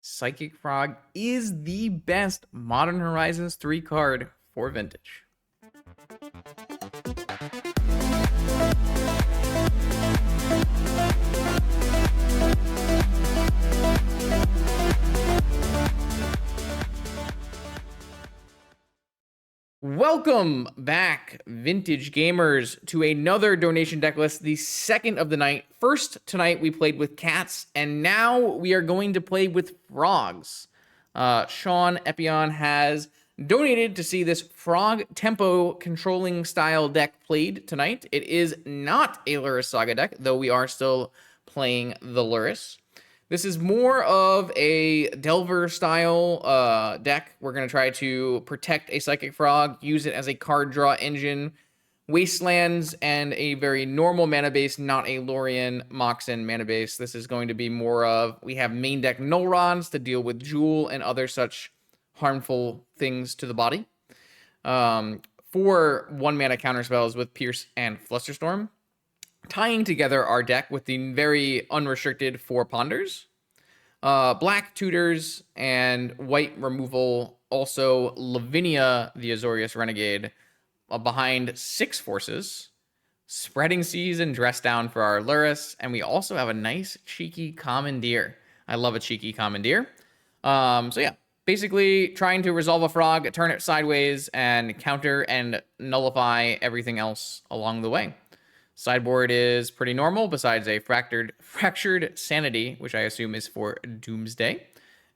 Psychic Frog is the best Modern Horizons 3 card for Vintage. Welcome back, Vintage Gamers, to another donation deck list, the second of the night. First tonight we played with cats, and now we are going to play with frogs. Sean Epion has donated to see this frog tempo controlling style deck played tonight. It is not a Lurrus Saga deck, though we are still playing the Lurrus. This is more of a Delver style deck. We're going to try to protect a Psychic Frog, use it as a card draw engine, Wastelands, and a very normal mana base, not a Lorien Moxen mana base. This is going to be more of, we have main deck Null Rods to deal with Jewel and other such harmful things to the body. 4 1-mana counterspells with Pierce and Flusterstorm, tying together our deck with the very unrestricted 4 Ponders, black Tutors, and white removal. Also, Lavinia, the Azorius Renegade, behind 6 forces, Spreading Seas and Dress Down for our Lurrus, and we also have a nice cheeky Commandeer. I love a cheeky Commandeer. So yeah, basically trying to resolve a frog, turn it sideways, and counter and nullify everything else along the way. Sideboard is pretty normal, besides a fractured Sanity, which I assume is for Doomsday.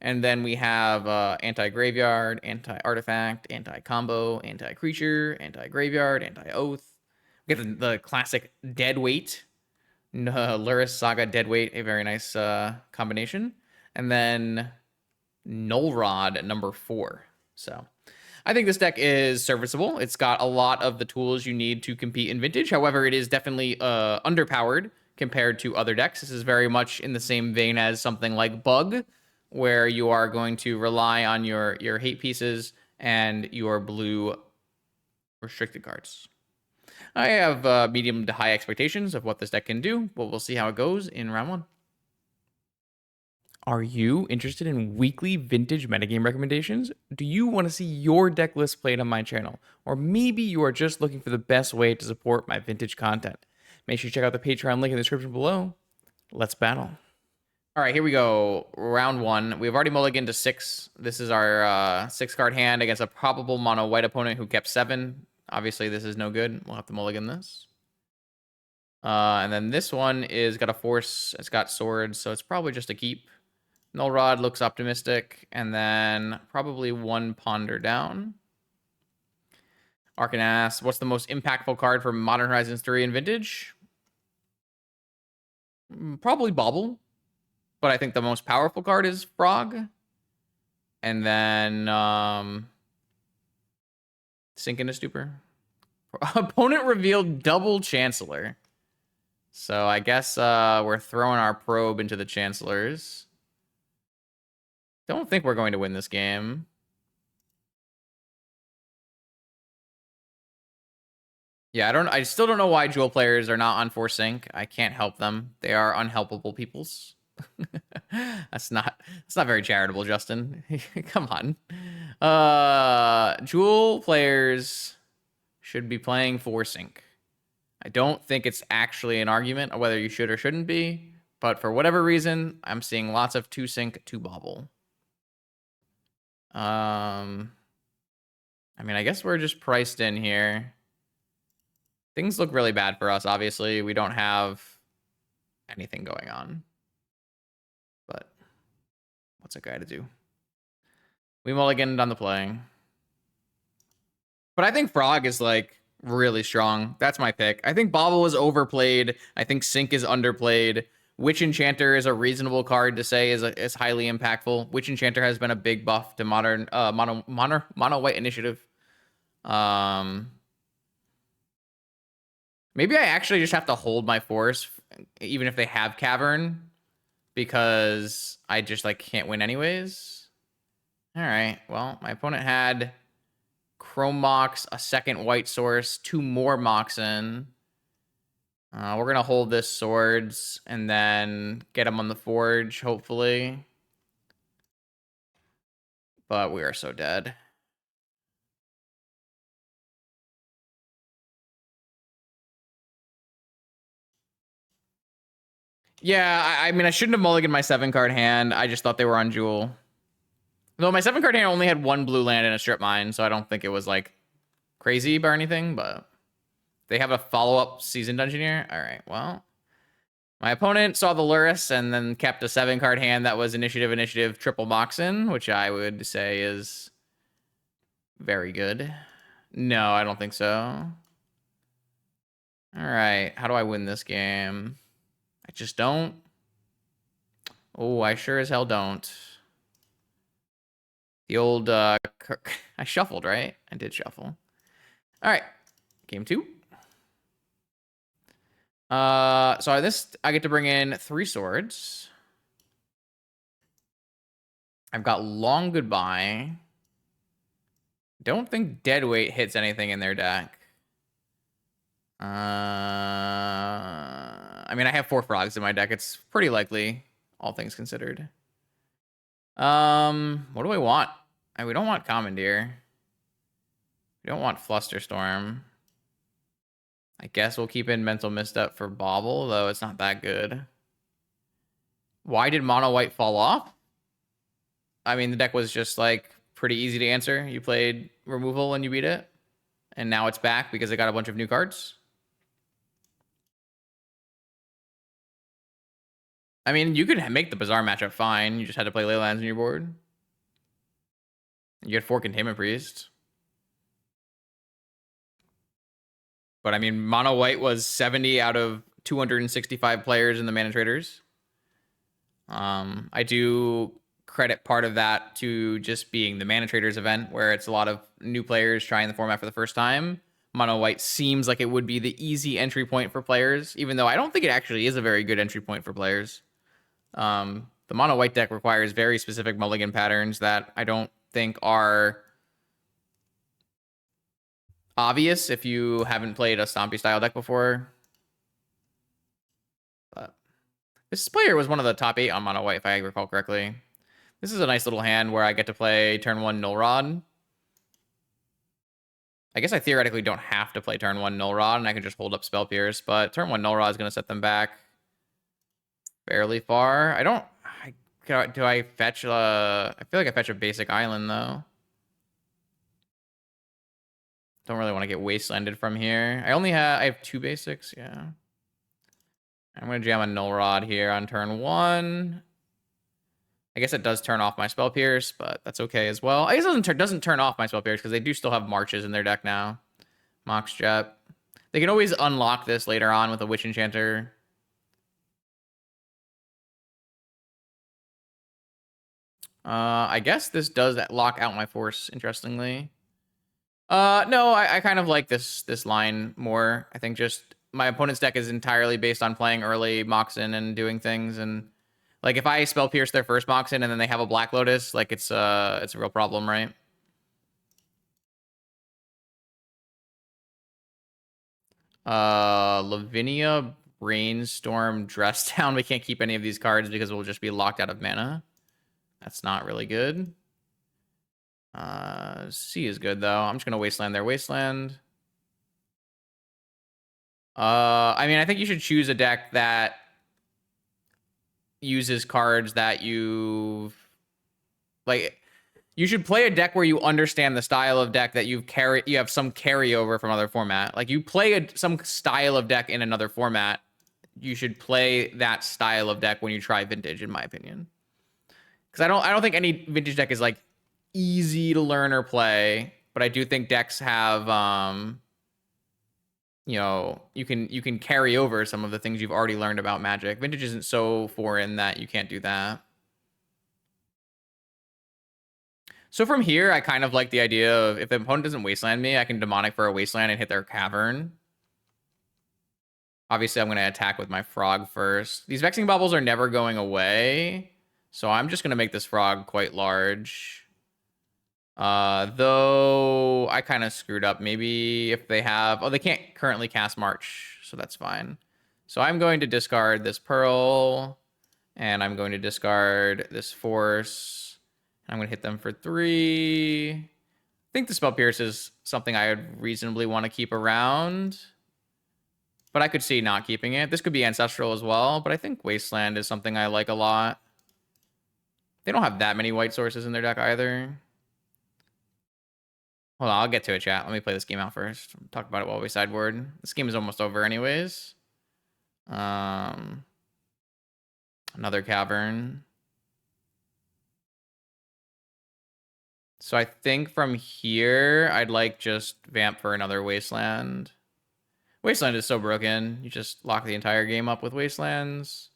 And then we have anti-graveyard, anti-artifact, anti-combo, anti-creature, anti-graveyard, anti-oath. We get the classic Deadweight, Lurrus Saga Deadweight, a very nice combination. And then Null Rod number 4. So I think this deck is serviceable. It's got a lot of the tools you need to compete in Vintage. However, it is definitely underpowered compared to other decks. This is very much in the same vein as something like Bug, where you are going to rely on your hate pieces and your blue restricted cards. I have medium to high expectations of what this deck can do, but we'll see how it goes in round 1. Are you interested in weekly Vintage metagame recommendations? Do you want to see your deck list played on my channel? Or maybe you are just looking for the best way to support my Vintage content. Make sure you check out the Patreon link in the description below. Let's battle. All right, here we go. Round 1. We've already mulliganed to 6. This is our 6-card hand against a probable mono white opponent who kept 7. Obviously, this is no good. We'll have to mulligan this. And then this one is got a force. It's got swords, so it's probably just a keep. Null Rod looks optimistic, and then probably 1 Ponder down. Arcan asks, what's the most impactful card for Modern Horizons 3 and Vintage? Probably Bauble, but I think the most powerful card is Frog. And then Sink into Stupor. Opponent revealed double Chancellor. So I guess we're throwing our probe into the Chancellors. Don't think we're going to win this game. Yeah, I still don't know why Jewel players are not on Force Sync. I can't help them. They are unhelpable peoples. That's not very charitable, Justin. Come on. Jewel players should be playing Force Sync. I don't think it's actually an argument of whether you should or shouldn't be, but for whatever reason, I'm seeing lots of 2 Sync, 2 Bauble. I mean, I guess we're just priced in here. Things look really bad for us, obviously. We don't have anything going on. But what's a guy to do? We mulliganed on the play. But I think Frog is, like, really strong. That's my pick. I think Bauble is overplayed. I think Sync is underplayed. Witch Enchanter is a reasonable card to say is highly impactful. Witch Enchanter has been a big buff to modern mono white initiative. Maybe I actually just have to hold my force, even if they have Cavern, because I just like can't win anyways. All right. Well, my opponent had Chrome Mox, a second white source, 2 more Moxen. We're going to hold this swords and then get him on the forge, hopefully. but we are so dead. Yeah, I mean, I shouldn't have mulliganed my 7-card hand. I just thought they were on Jewel. No, my 7-card hand only had 1 blue land and a strip mine, so I don't think it was, like, crazy or anything, but they have a follow-up Seasoned Engineer? All right, well. My opponent saw the Lurrus and then kept a 7-card hand that was initiative, triple Moxen, which I would say is very good. No, I don't think so. All right, how do I win this game? I just don't. Oh, I sure as hell don't. The old, I shuffled, right? I did shuffle. All right, game 2. So this, I get to bring in 3 swords. I've got Long Goodbye. Don't think Deadweight hits anything in their deck. I mean, I have 4 frogs in my deck. It's pretty likely, all things considered. What do I want? We don't want Commandeer. We don't want Flusterstorm. I guess we'll keep in Mental Misstep for Bauble, though it's not that good. Why did Mono White fall off? I mean, the deck was just, like, pretty easy to answer. You played Removal and you beat it. And now it's back because it got a bunch of new cards. I mean, you could make the Bazaar matchup fine. You just had to play Leylands on your board. You had 4 Containment Priest. But I mean, Mono White was 70 out of 265 players in the Mana Traders. I do credit part of that to just being the Mana Traders event, where it's a lot of new players trying the format for the first time. Mono White seems like it would be the easy entry point for players, even though I don't think it actually is a very good entry point for players. The Mono White deck requires very specific mulligan patterns that I don't think are obvious if you haven't played a Stompy style deck before. But this player was one of the top 8 on Mono White, if I recall correctly. This is a nice little hand where I get to play turn 1 Null Rod. I guess I theoretically don't have to play turn 1 Null Rod, and I can just hold up Spell Pierce, but turn 1 Null Rod is going to set them back fairly far. Do I fetch I feel like I fetch a basic island, though. Don't really want to get wastelanded from here. I have 2 basics, yeah. I'm going to jam a Null Rod here on turn 1. I guess it does turn off my Spell Pierce, but that's okay as well. I guess it doesn't turn off my Spell Pierce because they do still have Marches in their deck now. Mox Jet. They can always unlock this later on with a Witch Enchanter. I guess this does lock out my force, interestingly. No, I kind of like this line more. I think just my opponent's deck is entirely based on playing early Moxen and doing things, and like if I Spell Pierce their first Moxen and then they have a Black Lotus, like it's a real problem, right? Lavinia, Brainstorm, Dress Down. We can't keep any of these cards because we'll just be locked out of mana. That's not really good. C is good though. I'm just gonna wasteland their wasteland. I mean, I think you should choose a deck that uses cards that you've like. You should play a deck where you understand the style of deck that you have some carryover from other format. Like you play some style of deck in another format, you should play that style of deck when you try Vintage, in my opinion. Because I don't think any Vintage deck is like easy to learn or play, but I do think decks have you know, you can carry over some of the things you've already learned about Magic. Vintage isn't so foreign that you can't do that. So from here, I kind of like the idea of if the opponent doesn't wasteland me, I can demonic for a wasteland and hit their cavern. Obviously, I'm going to attack with my frog first. These vexing bubbles are never going away, so I'm just going to make this frog quite large. Though I kind of screwed up. Maybe if they have... Oh, they can't currently cast March, so that's fine. So I'm going to discard this Pearl, and I'm going to discard this Force, I'm going to hit them for 3. I think the Spell Pierce is something I would reasonably want to keep around. But I could see not keeping it. This could be Ancestral as well, but I think Wasteland is something I like a lot. They don't have that many white sources in their deck either. Hold on, I'll get to it, chat. Let me play this game out first. Talk about it while we sideboard. This game is almost over anyways. Another Cavern. So I think from here, I'd like just Vamp for another Wasteland. Wasteland is so broken. You just lock the entire game up with Wastelands.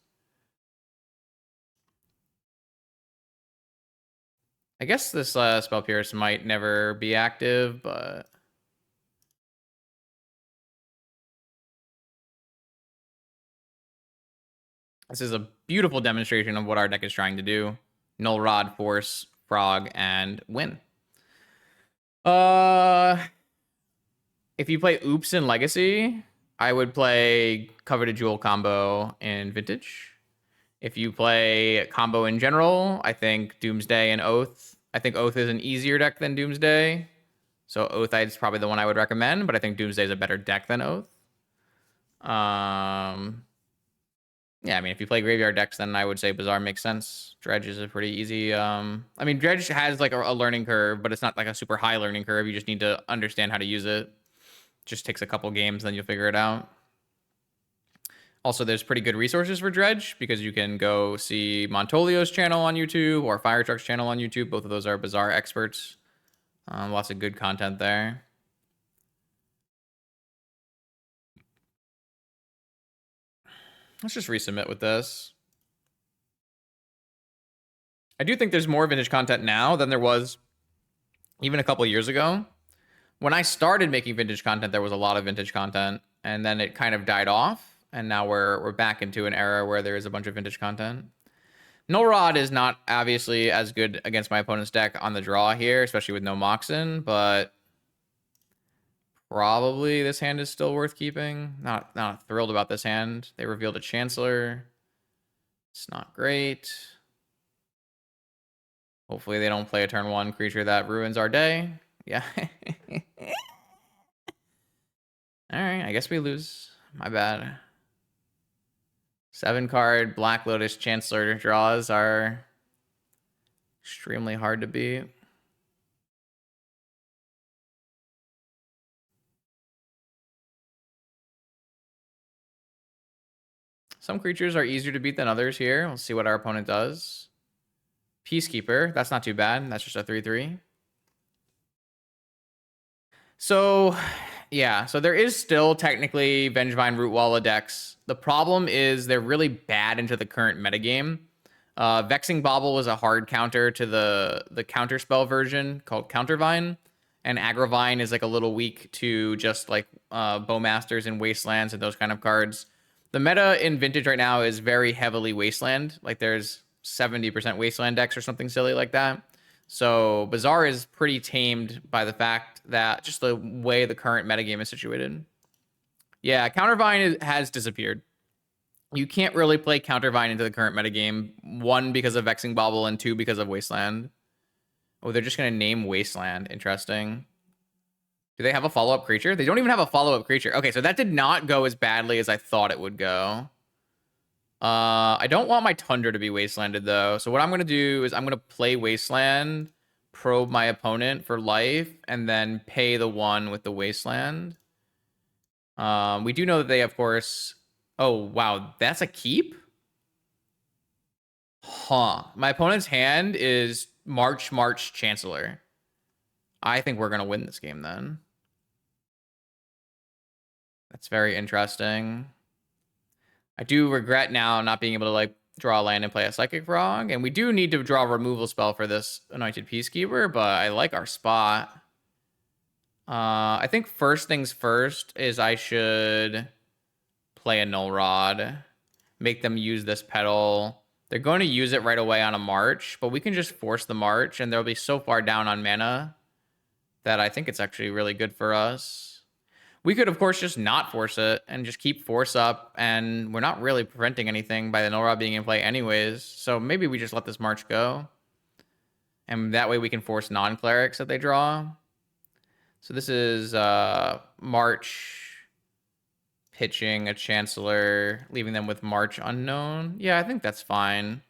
I guess this Spell Pierce might never be active, but... This is a beautiful demonstration of what our deck is trying to do. Null Rod, Force, Frog, and win. If you play Oops in Legacy, I would play Coveted Jewel combo in Vintage. If you play combo in general, I think Doomsday and Oath. I think Oath is an easier deck than Doomsday. So Oath is probably the one I would recommend, but I think Doomsday is a better deck than Oath. Yeah, I mean, if you play graveyard decks, then I would say Bazaar makes sense. Dredge is a pretty easy... I mean, Dredge has like a learning curve, but it's not like a super high learning curve. You just need to understand how to use it. Just takes a couple games, then you'll figure it out. Also, there's pretty good resources for Dredge because you can go see Montolio's channel on YouTube or Firetruck's channel on YouTube. Both of those are Bazaar experts. Lots of good content there. Let's just resubmit with this. I do think there's more vintage content now than there was even a couple years ago. When I started making vintage content, there was a lot of vintage content, and then it kind of died off, and now we're back into an era where there is a bunch of vintage content. Null Rod is not obviously as good against my opponent's deck on the draw here, especially with no Moxen, but probably this hand is still worth keeping. Not thrilled about this hand. They revealed a Chancellor. It's not great. Hopefully they don't play a turn 1 creature that ruins our day. Yeah. All right, I guess we lose. My bad. 7-card Black Lotus Chancellor draws are extremely hard to beat. Some creatures are easier to beat than others here. We'll see what our opponent does. Peacekeeper, that's not too bad. That's just a 3/3. So, yeah. So there is still technically Vengevine Rootwalla decks. The problem is they're really bad into the current metagame. Vexing Bauble is a hard counter to the counterspell version called Countervine. And Agrovine is like a little weak to just like Bowmasters and Wastelands and those kind of cards. The meta in Vintage right now is very heavily Wasteland. Like there's 70% Wasteland decks or something silly like that. So Bazaar is pretty tamed by the fact that just the way the current metagame is situated. Yeah, Countervine has disappeared. You can't really play Countervine into the current metagame. 1, because of Vexing Bauble, and 2, because of Wasteland. Oh, they're just going to name Wasteland. Interesting. Do they have a follow-up creature? They don't even have a follow-up creature. Okay, so that did not go as badly as I thought it would go. I don't want my Tundra to be Wastelanded, though. So what I'm going to do is I'm going to play Wasteland, probe my opponent for life, and then pay the 1 with the Wasteland. We do know that they, of course... Oh, wow. That's a keep? Huh. My opponent's hand is March Chancellor. I think we're going to win this game, then. That's very interesting. I do regret now not being able to, like, draw a land and play a Psychic Frog. And we do need to draw a removal spell for this Anointed Peacekeeper, but I like our spot. I think first things first is I should play a Null Rod. Make them use this pedal. They're going to use it right away on a March, but we can just force the March, and they'll be so far down on mana that I think it's actually really good for us. We could, of course, just not force it and just keep force up, and we're not really preventing anything by the Null Rod being in play anyways, so maybe we just let this March go. And that way we can force non-clerics that they draw. So this is March pitching a Chancellor, leaving them with March Unknown. Yeah, I think that's fine.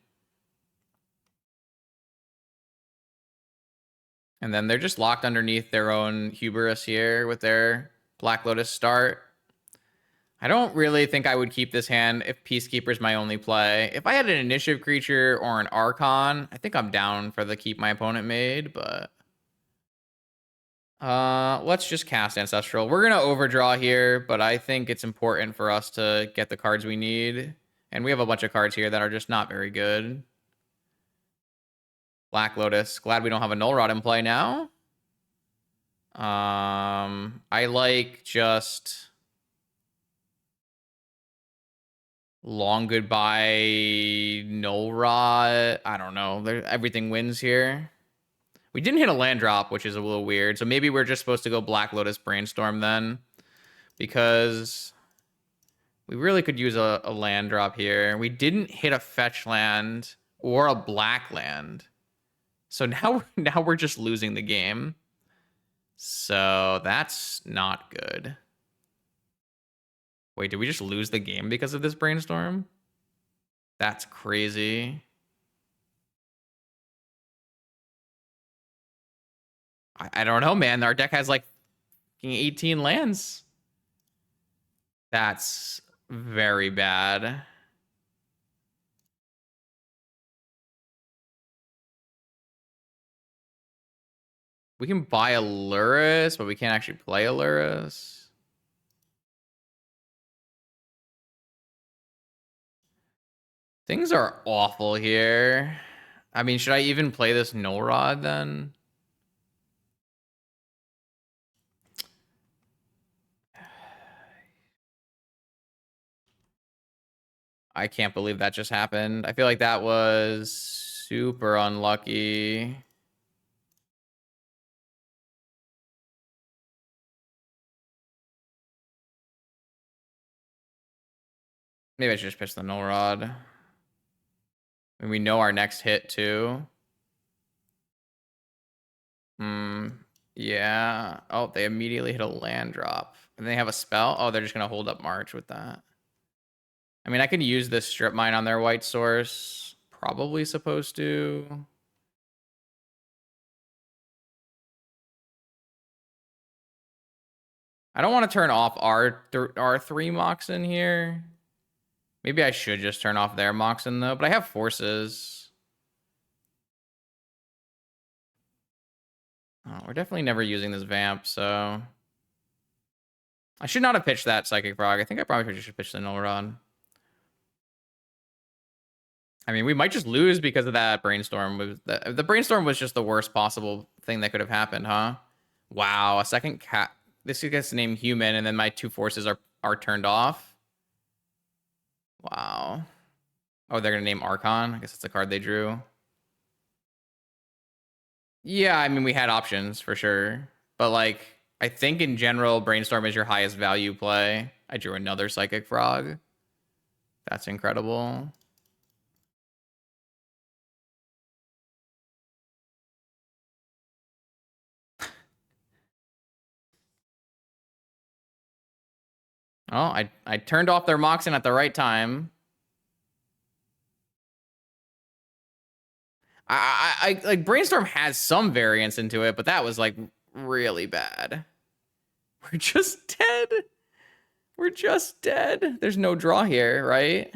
And then they're just locked underneath their own hubris here with their Black Lotus start. I don't really think I would keep this hand if Peacekeeper's my only play. If I had an initiative creature or an Archon, I think I'm down for the keep my opponent made, but let's just cast Ancestral. We're gonna overdraw here, but I think it's important for us to get the cards we need. And we have a bunch of cards here that are just not very good. Black Lotus. Glad we don't have a Null Rod in play now. I like just Long Goodbye, Null Rod. I don't know. Everything wins here. We didn't hit a land drop, which is a little weird. So maybe we're just supposed to go Black Lotus Brainstorm then. Because we really could use a land drop here. We didn't hit a fetch land or a black land. So now we're just losing the game. So that's not good. Wait, did we just lose the game because of this brainstorm? That's crazy. I don't know, man. Our deck has like 18 lands. That's very bad. We can buy a Lurrus, but we can't actually play a Lurrus. Things are awful here. I mean, should I even play this Null Rod then? I can't believe that just happened. I feel like that was super unlucky. Maybe I should just pitch the Null Rod. And we know our next hit too. Yeah. Oh, they immediately hit a land drop. And they have a spell? Oh, they're just going to hold up March with that. I mean, I could use this strip mine on their white source. Probably supposed to. I don't want to turn off our 3 Moxen here. Maybe I should just turn off their Moxen though, but I have forces. Oh, we're definitely never using this Vamp, so I should not have pitched that Psychic Frog. I think I probably should pitch the Null Rod. I mean, we might just lose because of that Brainstorm. The Brainstorm was just the worst possible thing that could have happened, huh? Wow, a second cat. This gets named Human, and then my 2 forces are turned off. Wow. Oh, they're going to name Archon. I guess that's the card they drew. Yeah, I mean, we had options for sure. But, like, I think in general, Brainstorm is your highest value play. I drew another Psychic Frog. That's incredible. Oh, I turned off their Moxen at the right time. I like Brainstorm has some variance into it, but that was like really bad. We're just dead. We're just dead. There's no draw here, right?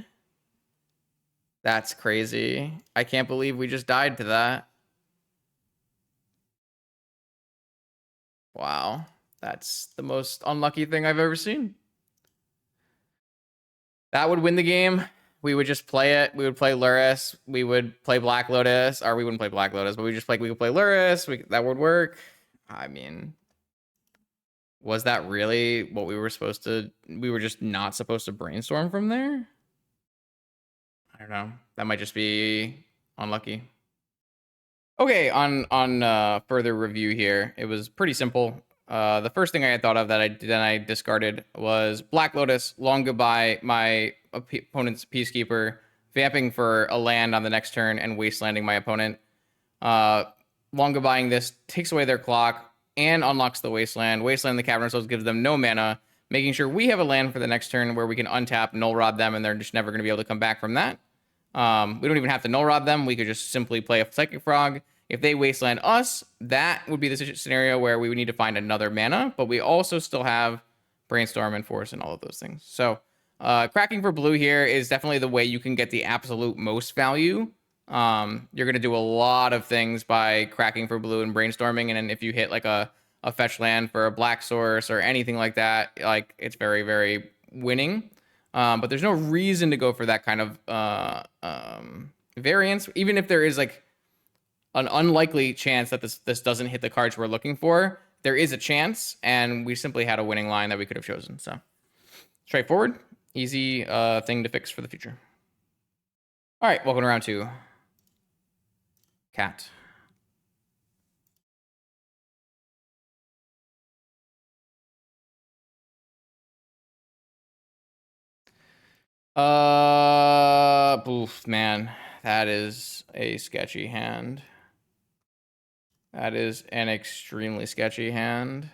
That's crazy. I can't believe we just died to that. Wow. That's the most unlucky thing I've ever seen. That would win the game. We would just play it. We would play Lurrus. We would play Black Lotus. Or we wouldn't play Black Lotus, but we could play Lurrus. That would work. I mean, was that really what we were supposed to? We were just not supposed to brainstorm from there? I don't know. That might just be unlucky. Okay, on further review here, it was pretty simple. The first thing I had thought of that I discarded was Black Lotus, Long Goodbye, my opponent's Peacekeeper, vamping for a land on the next turn and wastelanding my opponent. long goodbyeing this takes away their clock and unlocks the Wasteland. Wasteland, the Cavern of Souls, gives them no mana, making sure we have a land for the next turn where we can untap, null rod them, and they're just never going to be able to come back from that. We don't even have to null rod them. We could just simply play a Psychic Frog. If they Wasteland us, that would be the scenario where we would need to find another mana, but we also still have Brainstorm and Force and all of those things. So cracking for blue here is definitely the way you can get the absolute most value. You're going to do a lot of things by cracking for blue and brainstorming, and then if you hit like a fetch land for a black source or anything like that, like it's very, very winning. But there's no reason to go for that kind of variance, even if there is like an unlikely chance that this doesn't hit the cards we're looking for. There is a chance, and we simply had a winning line that we could have chosen. So straightforward, easy thing to fix for the future. All right, welcome to round 2. Cat. Oof, man, that is a sketchy hand. That is an extremely sketchy hand.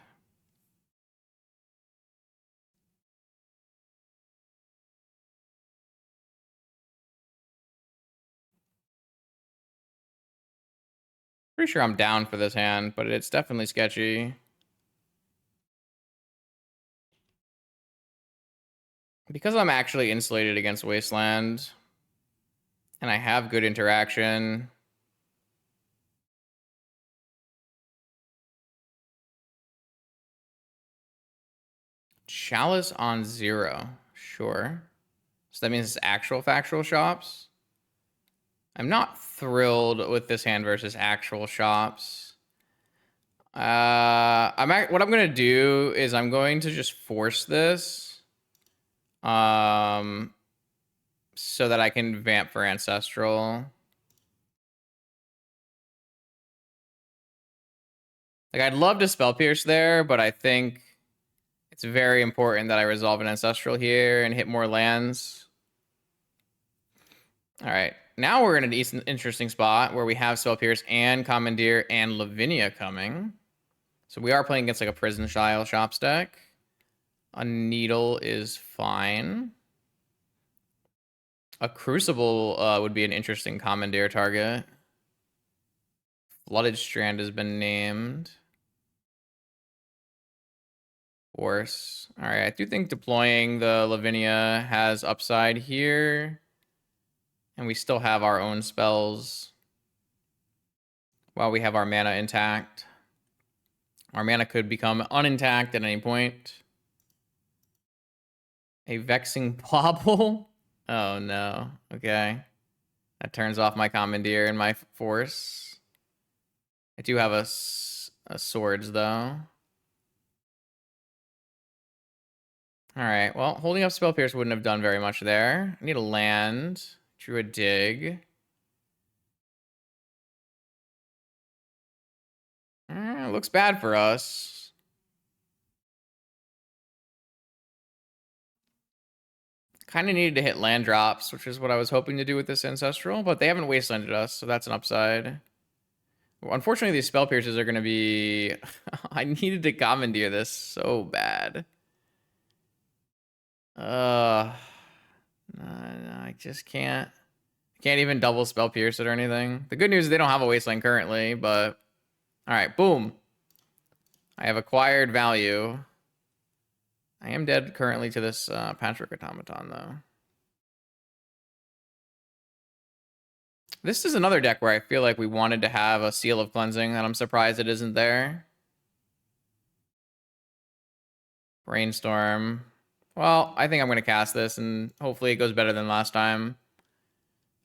Pretty sure I'm down for this hand, but it's definitely sketchy. Because I'm actually insulated against Wasteland, and I have good interaction. Chalice on 0. Sure. So that means it's actual factual shops. I'm not thrilled with this hand versus actual shops. What I'm gonna do is I'm going to just force this, so that I can vamp for Ancestral. Like I'd love to Spell Pierce there, but I think it's very important that I resolve an Ancestral here and hit more lands. All right, now we're in an interesting spot where we have Spell Pierce and Commandeer and Lavinia coming. So we are playing against like a Prison Style Shops deck. A Needle is fine. A Crucible would be an interesting Commandeer target. Flooded Strand has been named. Force. All right, I do think deploying the Lavinia has upside here. And we still have our own spells while we have our mana intact. Our mana could become unintact at any point. A Vexing Bauble? Oh no. Okay. That turns off my Commandeer and my Force. I do have a Swords though. Alright, well, holding up Spell Pierce wouldn't have done very much there. I need a land. Drew a Dig. Looks bad for us. Kind of needed to hit land drops, which is what I was hoping to do with this Ancestral, but they haven't Wastelanded us, so that's an upside. Well, unfortunately, these Spell Pierces are going to be... I needed to Commandeer this so bad. I just can't. I can't even double Spell Pierce it or anything. The good news is they don't have a Wasteland currently, but... Alright, boom. I have acquired value. I am dead currently to this Patchwork Automaton, though. This is another deck where I feel like we wanted to have a Seal of Cleansing, and I'm surprised it isn't there. Brainstorm. Well, I think I'm going to cast this, and hopefully it goes better than last time.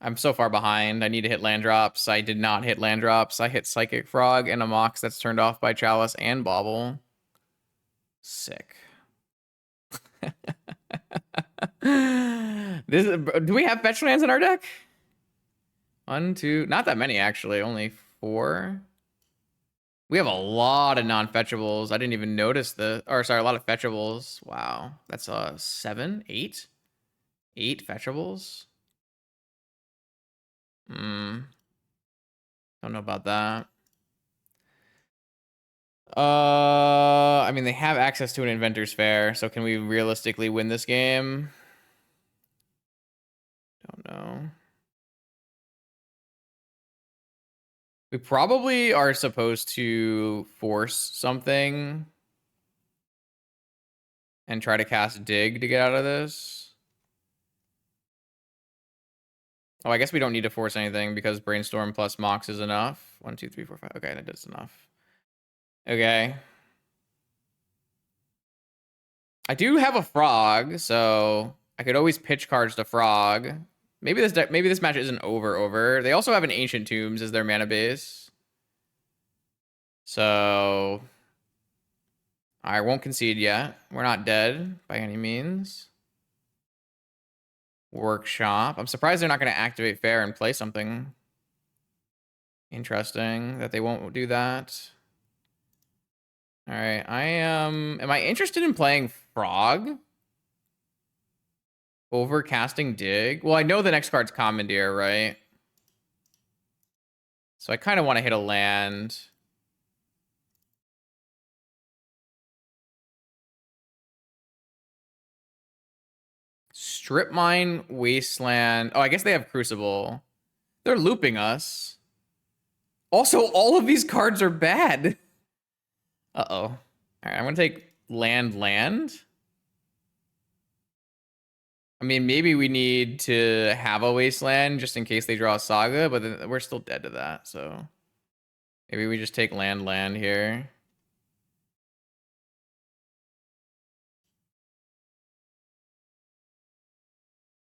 I'm so far behind. I need to hit land drops. I did not hit land drops. I hit Psychic Frog and a Mox that's turned off by Chalice and Bauble. Sick. Do we have fetch lands in our deck? 1, 2, not that many actually, only 4. We have a lot of non-fetchables. I didn't even notice a lot of fetchables. Wow, that's 7, 8, 8 fetchables. Don't know about that. I mean, they have access to an Inventor's Fair, so can we realistically win this game? Don't know. We probably are supposed to force something and try to cast Dig to get out of this. Oh, I guess we don't need to force anything because Brainstorm plus Mox is enough. 1, 2, 3, 4, 5. Okay, that is enough. Okay. I do have a Frog, so I could always pitch cards to Frog. Maybe this match isn't over. They also have an Ancient Tombs as their mana base. So I won't concede yet. We're not dead by any means. Workshop. I'm surprised they're not going to activate Fair and play something interesting, that they won't do that. All right, am I interested in playing Frog over casting Dig? Well, I know the next card's Commandeer, right? So I kind of want to hit a land. Strip Mine, Wasteland. Oh, I guess they have Crucible. They're looping us. Also, all of these cards are bad. Uh-oh. All right, I'm going to take land. I mean, maybe we need to have a Wasteland just in case they draw a Saga, but then we're still dead to that, so maybe we just take land here.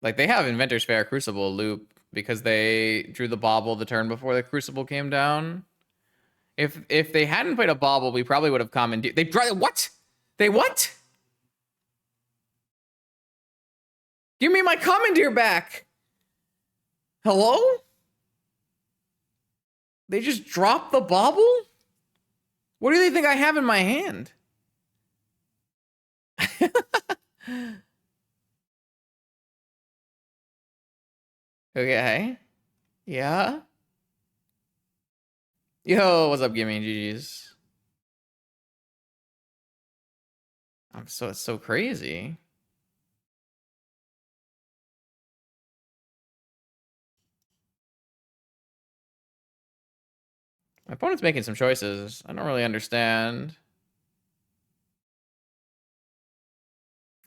Like, they have Inventor's Fair Crucible loop because they drew the Bauble the turn before the Crucible came down. If they hadn't played a Bauble, we probably would have commandeered. They draw what? They what? Give me my Commandeer back. Hello? They just dropped the Bauble? What do they think I have in my hand? Okay. Yeah. Yo, what's up, Gimme? GG's. It's so crazy. My opponent's making some choices. I don't really understand.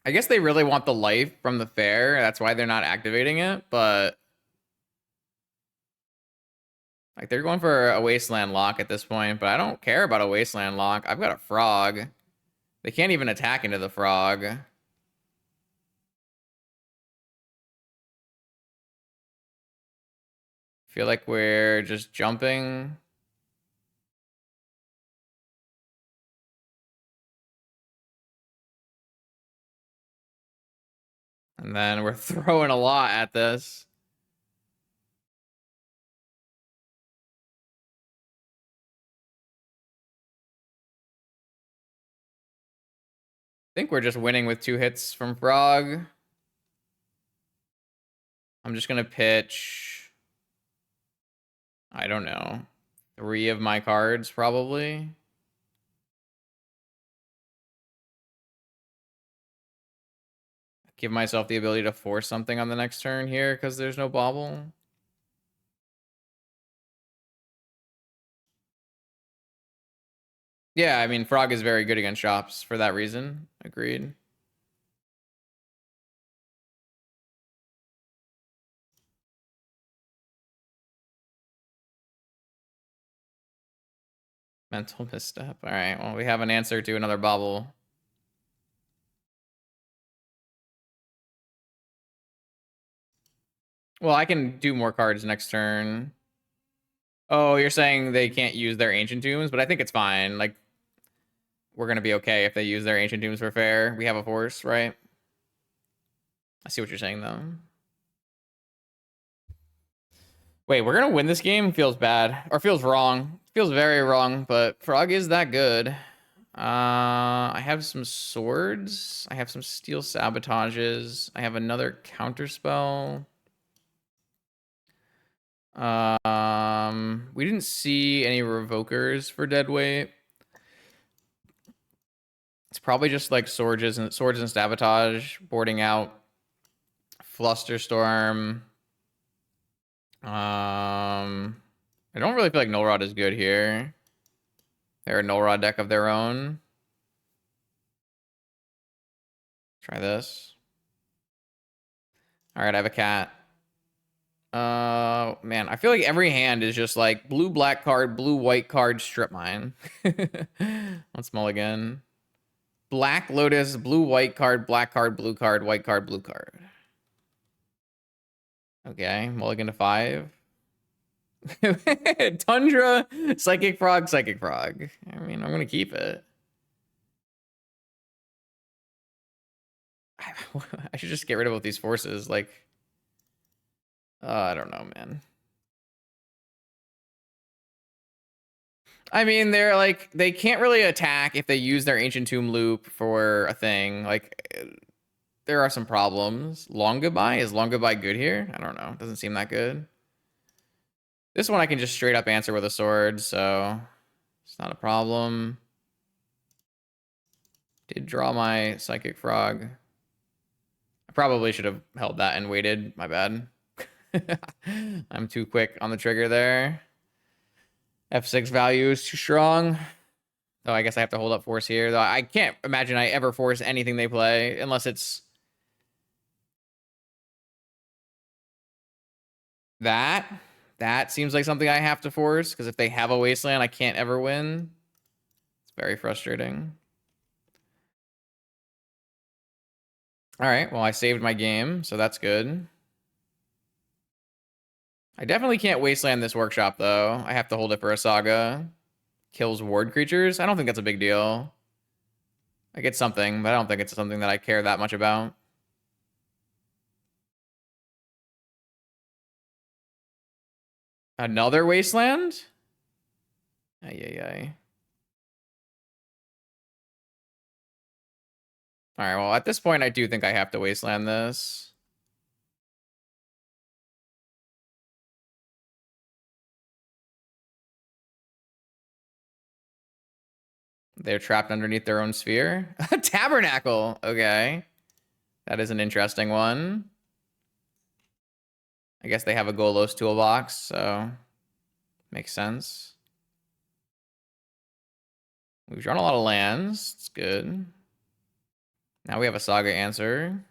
I guess they really want the life from the fair. That's why they're not activating it, but like they're going for a Wasteland lock at this point, but I don't care about a Wasteland lock. I've got a Frog. They can't even attack into the Frog. I feel like we're just jumping. And then we're throwing a lot at this. I think we're just winning with 2 hits from Frog. I'm just going to pitch, I don't know, 3 of my cards probably. Give myself the ability to force something on the next turn here because there's no Bauble. Yeah, I mean, Frog is very good against shops for that reason. Agreed. Mental misstep. All right, well, we have an answer to another Bauble. Well, I can do more cards next turn. Oh, you're saying they can't use their Ancient Tombs, but I think it's fine. Like, we're going to be okay if they use their Ancient Tombs for fair. We have a force, right? I see what you're saying, though. Wait, we're going to win this game? Feels bad. Or feels wrong. Feels very wrong, but Frog is that good. I have some swords. I have some steel sabotages. I have another counterspell. We didn't see any revokers for deadweight. It's probably just like swords and sabotage, boarding out Flusterstorm. I don't really feel like Null Rod is good here. They're a Null Rod deck of their own. Try this. All right, I have a cat. Man, I feel like every hand is just like blue, black card, blue, white card, strip mine. Let's mulligan. Black Lotus, blue, white card, black card, blue card, white card, blue card. Okay, mulligan to 5. Tundra, Psychic Frog, Psychic Frog. I mean, I'm gonna keep it. I should just get rid of both these forces. Like, I don't know, man. I mean, they're like, they can't really attack if they use their Ancient Tomb loop for a thing. Like, there are some problems. Long Goodbye? Is Long Goodbye good here? I don't know. Doesn't seem that good. This one I can just straight up answer with a sword, so it's not a problem. Did draw my Psychic Frog. I probably should have held that and waited. My bad. I'm too quick on the trigger there. F6 value is too strong. Oh, I guess I have to hold up force here. Though I can't imagine I ever force anything they play unless it's that. That seems like something I have to force, because if they have a wasteland, I can't ever win. It's very frustrating. All right, well, I saved my game, so that's good. I definitely can't wasteland this workshop, though. I have to hold it for a saga. Kills ward creatures? I don't think that's a big deal. I get something, but I don't think it's something that I care that much about. Another wasteland? Ay, ay, ay. All right, well, at this point, I do think I have to wasteland this. They're trapped underneath their own sphere. Tabernacle. Okay. That is an interesting one. I guess they have a Golos toolbox, so makes sense. We've drawn a lot of lands. It's good. Now we have a Saga answer.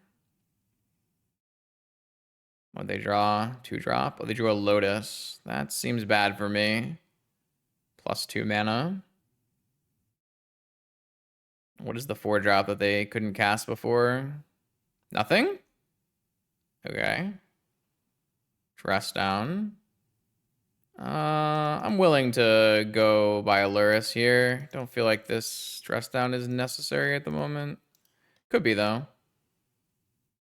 What'd they draw? 2-drop? Oh, they drew a Lotus. That seems bad for me. +2 mana. What is the 4-drop that they couldn't cast before? Nothing? Okay. Dress down. I'm willing to go buy a Lurrus here. Don't feel like this dress down is necessary at the moment. Could be, though.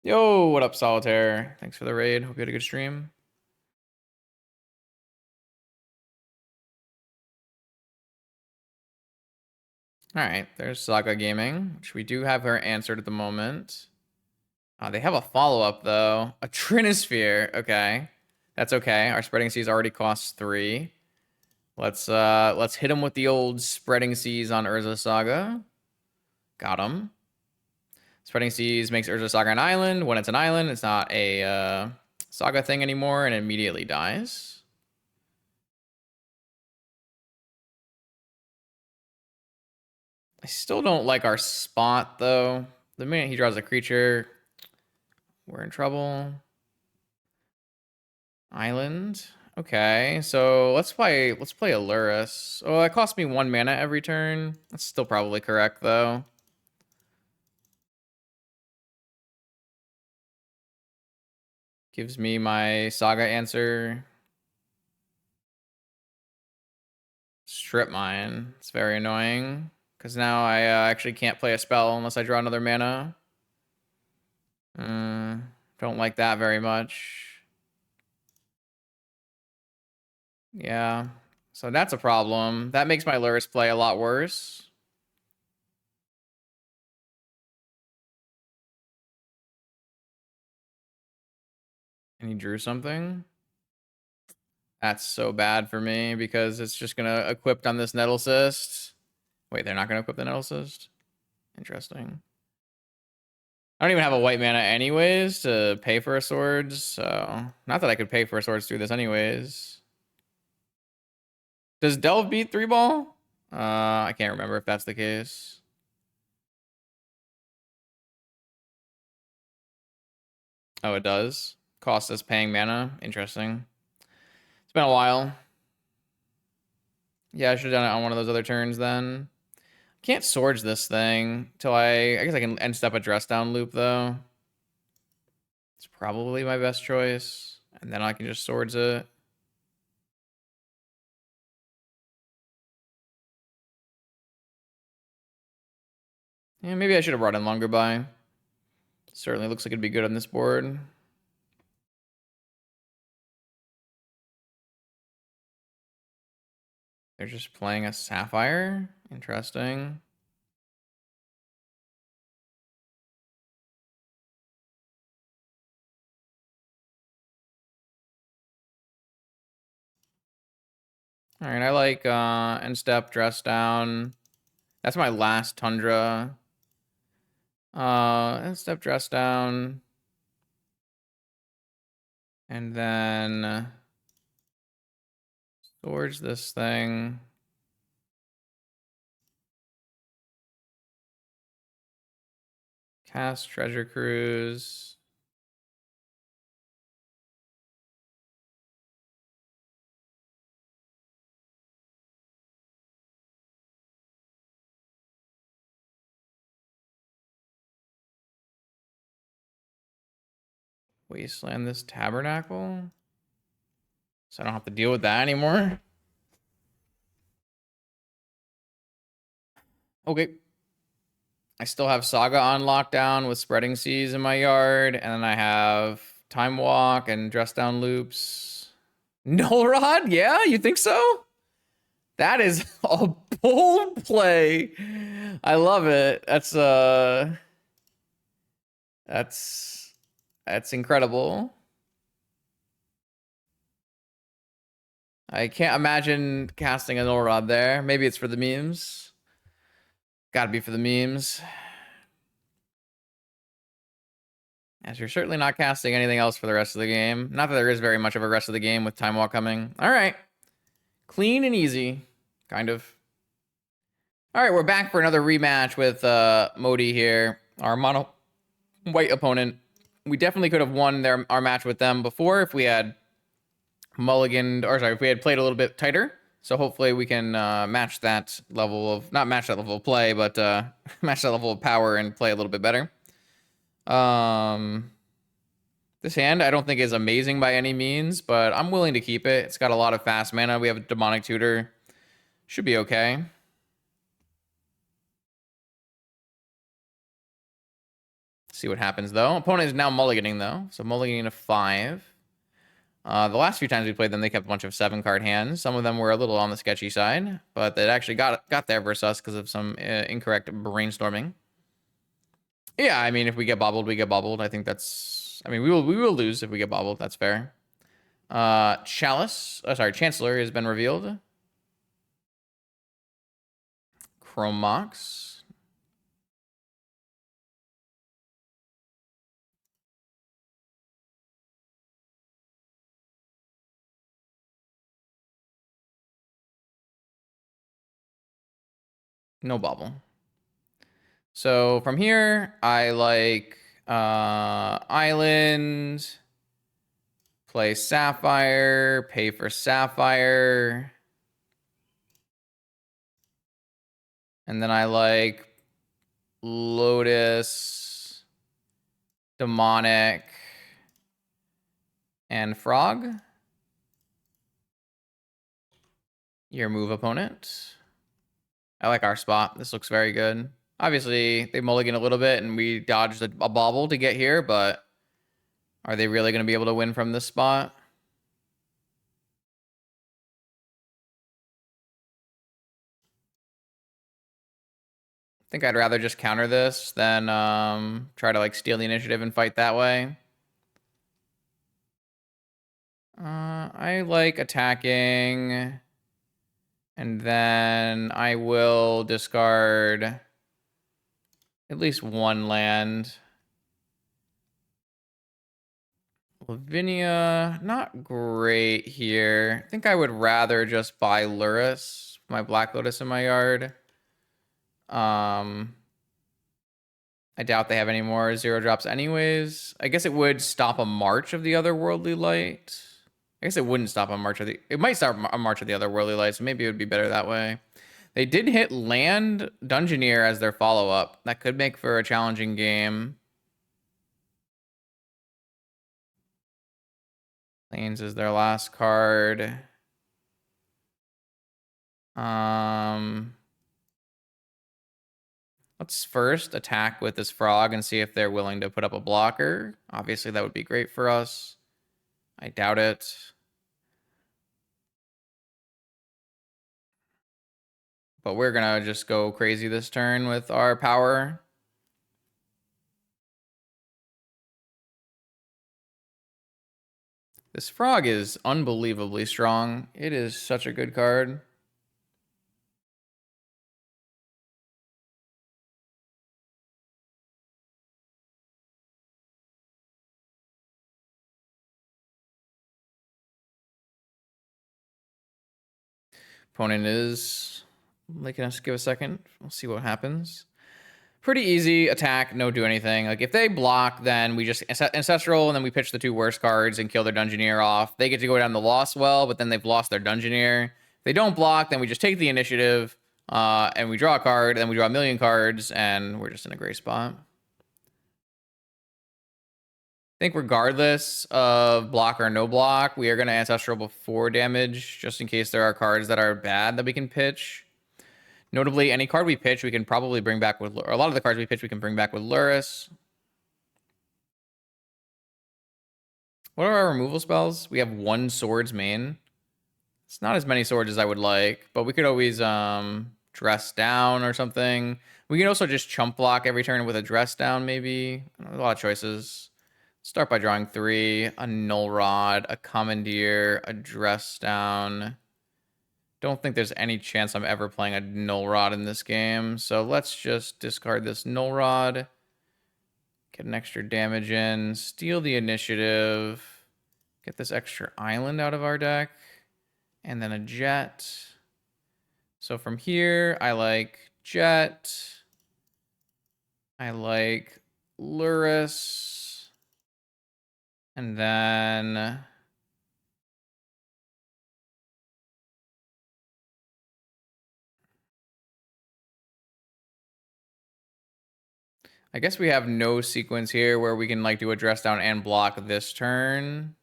Yo, what up, Solitaire? Thanks for the raid. Hope you had a good stream. All right, there's Saga Gaming, which we do have her answered at the moment. They have a follow-up, though. A Trinisphere. Okay. That's okay. Our Spreading Seas already costs 3. Let's hit him with the old Spreading Seas on Urza Saga. Got him. Spreading Seas makes Urza Saga an island. When it's an island, it's not a Saga thing anymore, and it immediately dies. I still don't like our spot, though. The minute he draws a creature, we're in trouble. Island. Okay, so let's play a Lurrus. Oh, that cost me 1 mana every turn. That's still probably correct, though. Gives me my Saga answer. Strip mine. It's very annoying, because now I actually can't play a spell unless I draw another mana. Don't like that very much. Yeah, so that's a problem. That makes my Lurrus play a lot worse. And he drew something. That's so bad for me, because it's just gonna equip on this Nettle Cyst. Wait, they're not gonna equip the Nettle Cyst? Interesting. I don't even have a white mana anyways to pay for a swords, so not that I could pay for a swords through this anyways. Does Delve beat 3-ball? I can't remember if that's the case. Oh, it does. Cost us paying mana. Interesting. It's been a while. Yeah, I should have done it on one of those other turns then. Can't swords this thing till I guess I can end step a dress down loop though. It's probably my best choice. And then I can just swords it. Yeah, maybe I should have brought in longer by. Certainly looks like it'd be good on this board. They're just playing a Sapphire. Interesting. All right, I like end step, dress down. That's my last Tundra. End step, dress down. And then swords this thing. Cast Treasure Cruise. Wasteland this Tabernacle. So I don't have to deal with that anymore. Okay. I still have Saga on lockdown with Spreading Seas in my yard. And then I have Time Walk and Dress Down Loops. Null Rod? Yeah, you think so? That is a bold play. I love it. That's incredible. I can't imagine casting a null rod there. Maybe it's for the memes. Gotta be for the memes. As you're certainly not casting anything else for the rest of the game. Not that there is very much of a rest of the game with Time Walk coming. All right. Clean and easy. Kind of. All right, we're back for another rematch with Modi here. Our mono white opponent. We definitely could have won our match with them before if we had mulliganed, or sorry, if we had played a little bit tighter. So hopefully we can match that level of, not match that level of play, but match that level of power and play a little bit better. This hand I don't think is amazing by any means, but I'm willing to keep it. It's got a lot of fast mana. We have a Demonic Tutor. Should be okay. See what happens though. Opponent is now mulliganing though. So mulliganing to 5. The last few times we played them, they kept a bunch of 7-card hands. Some of them were a little on the sketchy side, but they actually got there versus us because of some incorrect brainstorming. Yeah, I mean, if we get bobbled, we get bobbled. I think that's... I mean, we will lose if we get bobbled. That's fair. Chancellor has been revealed. Chromox. No bobble. So from here, I like Island, play Sapphire, pay for Sapphire. And then I like Lotus, Demonic, and Frog. Your move, opponent. I like our spot. This looks very good. Obviously, they mulligan a little bit, and we dodged a bobble to get here, but are they really going to be able to win from this spot? I think I'd rather just counter this than try to like steal the initiative and fight that way. I like attacking, and then I will discard At least one land. Lavinia, not great here. I think I would rather just buy Lurrus, my Black Lotus in my yard. I doubt they have any more 0 drops anyways. I guess it would stop a march of the Otherworldly Light. I guess it wouldn't stop a march of the... It might stop a march of the Otherworldly Light, so maybe it would be better that way. They did hit Land Dungeoneer as their follow-up. That could make for a challenging game. Plains is their last card. Let's first attack with this frog and see if they're willing to put up a blocker. Obviously, that would be great for us. I doubt it. But we're gonna just go crazy this turn with our power. This frog is unbelievably strong. It is such a good card. Opponent is making us give a second. We'll see what happens. Pretty easy attack, no do anything. Like if they block, then we just Ancestral and then we pitch the 2 worst cards and kill their Dungeoneer off. They get to go down the loss well, but then they've lost their Dungeoneer. If they don't block, then we just take the initiative and we draw a card, and then we draw a million cards, and we're just in a great spot. I think regardless of block or no block, we are going to Ancestral before damage, just in case there are cards that are bad that we can pitch. Notably, any card we pitch, we can probably bring back with... Or a lot of the cards we pitch, we can bring back with Lurrus. What are our removal spells? We have 1 Swords main. It's not as many swords as I would like, but we could always dress down or something. We can also just chump block every turn with a dress down, maybe. A lot of choices. Start by drawing 3, a Null Rod, a Commandeer, a dress down. Don't think there's any chance I'm ever playing a Null Rod in this game, so let's just discard this Null Rod. Get an extra damage in, steal the initiative, get this extra island out of our deck, and then a jet. So from here, I like jet. I like Lurrus. And then... I guess we have no sequence here where we can like do a dress down and block this turn.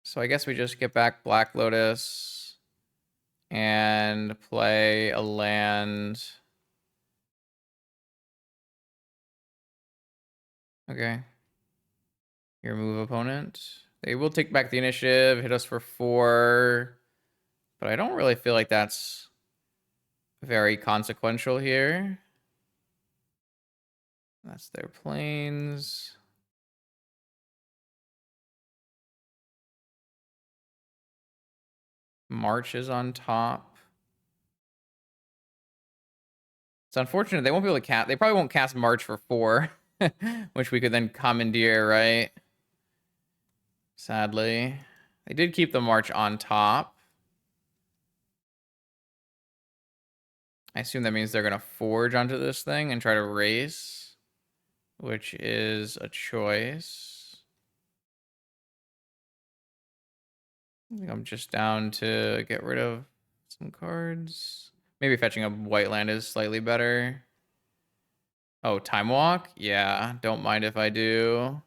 So I guess we just get back Black Lotus and play a land. Okay. Your move, opponent. They will take back the initiative, hit us for 4. But I don't really feel like that's very consequential here. That's their planes. March is on top. It's unfortunate. They won't be able to cast. They probably won't cast March for 4, which we could then commandeer, right? Sadly. They did keep the March on top. I assume that means they're going to forge onto this thing and try to race, which is a choice. I think I'm just down to get rid of some cards. Maybe fetching a white land is slightly better. Oh, Time Walk? Yeah, don't mind if I do.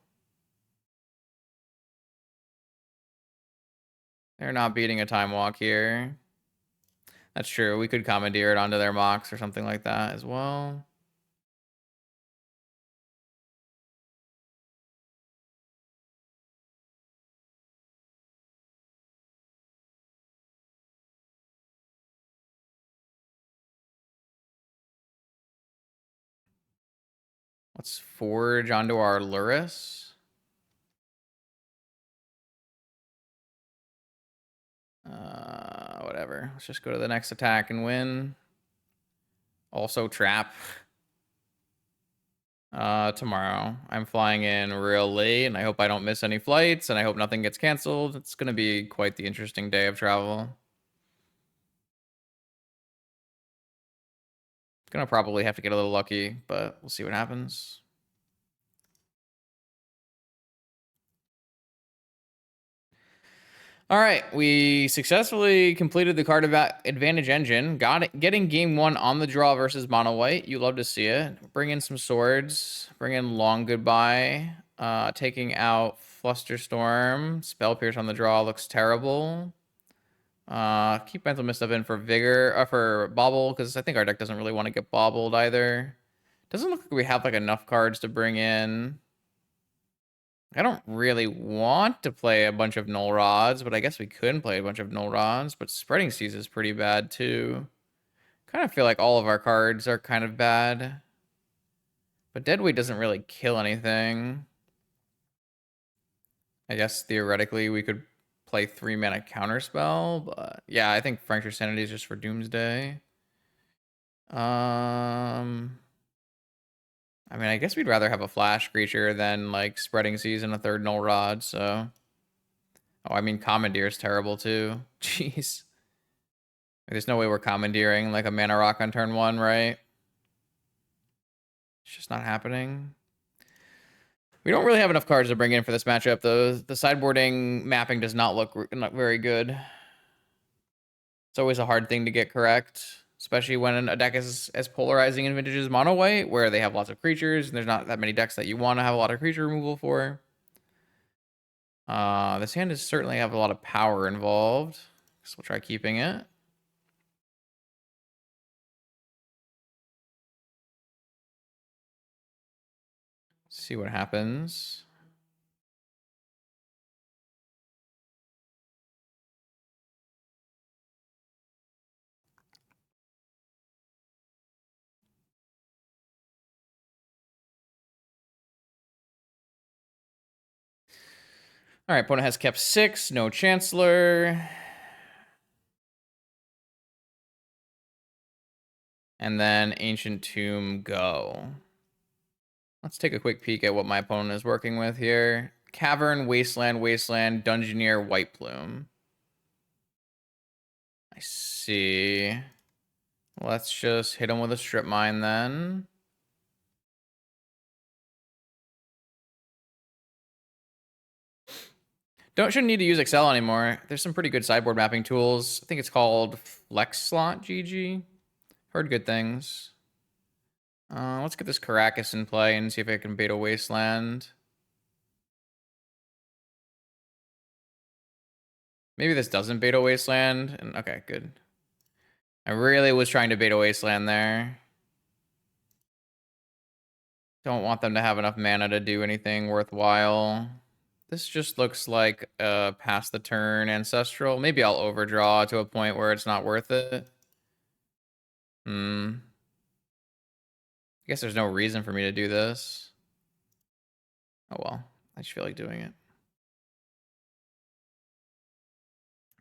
They're not beating a Time Walk here. That's true. We could commandeer it onto their Mox or something like that as well. Let's forge onto our Lurrus. Let's just go to the next attack and win. Also trap. Tomorrow. I'm flying in real late, and I hope I don't miss any flights, and I hope nothing gets canceled. It's going to be quite the interesting day of travel. Gonna probably have to get a little lucky, but we'll see what happens. All right, we successfully completed the card advantage engine. Getting game 1 on the draw versus mono white. You love to see it. Bring in some swords. Bring in long goodbye. Taking out Flusterstorm. Spell Pierce on the draw looks terrible. Keep Mental Misstep in for vigor, for bobble, because I think our deck doesn't really want to get bobbled either. Doesn't look like we have like enough cards to bring in. I don't really want to play a bunch of null rods, but I guess we could play a bunch of null rods. But Spreading Seas is pretty bad too. Kind of feel like all of our cards are kind of bad. But Deadweight doesn't really kill anything. I guess theoretically we could play 3-mana Counterspell, but yeah, I think Fracture Sanity is just for Doomsday. I mean, I guess we'd rather have a flash creature than like Spreading Seas and a 3rd null rod, so. Oh, I mean, Commandeer is terrible too. Jeez. There's no way we're commandeering like a mana rock on turn 1, right? It's just not happening. We don't really have enough cards to bring in for this matchup, though. The sideboarding mapping does not look very good. It's always a hard thing to get correct, especially when a deck is as polarizing in Vintage as mono white, where they have lots of creatures, and there's not that many decks that you want to have a lot of creature removal for. This hand is certainly have a lot of power involved, so we'll try keeping it. See what happens. All right, opponent has kept 6, no Chancellor. And then Ancient Tomb, go. Let's take a quick peek at what my opponent is working with here. Cavern, Wasteland, Wasteland, Dungeoneer, White Plume. I see. Let's just hit him with a Strip Mine then. Shouldn't need to use Excel anymore. There's some pretty good sideboard mapping tools. I think it's called Flex Slot GG. Heard good things. Let's get this Caracas in play and see if I can bait a Wasteland. Maybe this doesn't bait a Wasteland. And okay, good. I really was trying to bait a Wasteland there. Don't want them to have enough mana to do anything worthwhile. This just looks like past the turn Ancestral. Maybe I'll overdraw to a point where it's not worth it. I guess there's no reason for me to do this. Oh well, I just feel like doing it.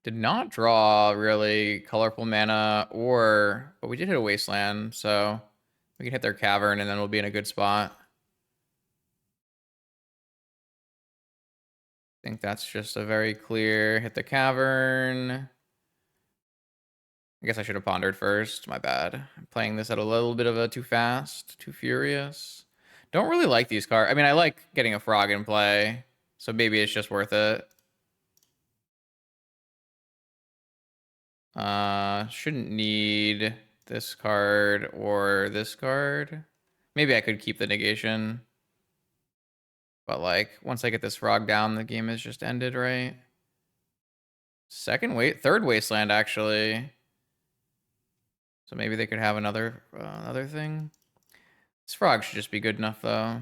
Did not draw really colorful mana but we did hit a Wasteland, so we can hit their Cavern and then we'll be in a good spot. I think that's just a very clear hit the Cavern. I guess I should have pondered first. My bad. I'm playing this at a little bit of a too fast, too furious. Don't really like these cards. I mean, I like getting a frog in play, so maybe it's just worth it. Shouldn't need this card or this card. Maybe I could keep the negation. But like, once I get this frog down, the game is just ended, right? Third Wasteland, actually. So maybe they could have another thing. This frog should just be good enough, though.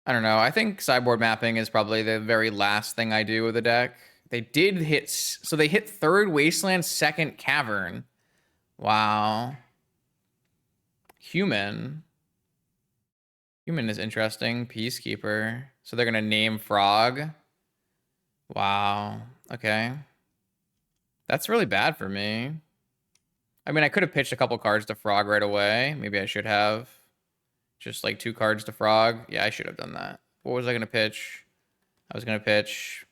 I don't know. I think sideboard mapping is probably the very last thing I do with the deck. They did hit... So they hit 3rd Wasteland, 2nd Cavern. Wow. Human. Human is interesting. Peacekeeper. So they're gonna name Frog. Wow. Okay. That's really bad for me. I mean, I could have pitched a couple cards to Frog right away. Maybe I should have. Just like 2 cards to Frog. Yeah, I should have done that. What was I gonna pitch? I was gonna pitch.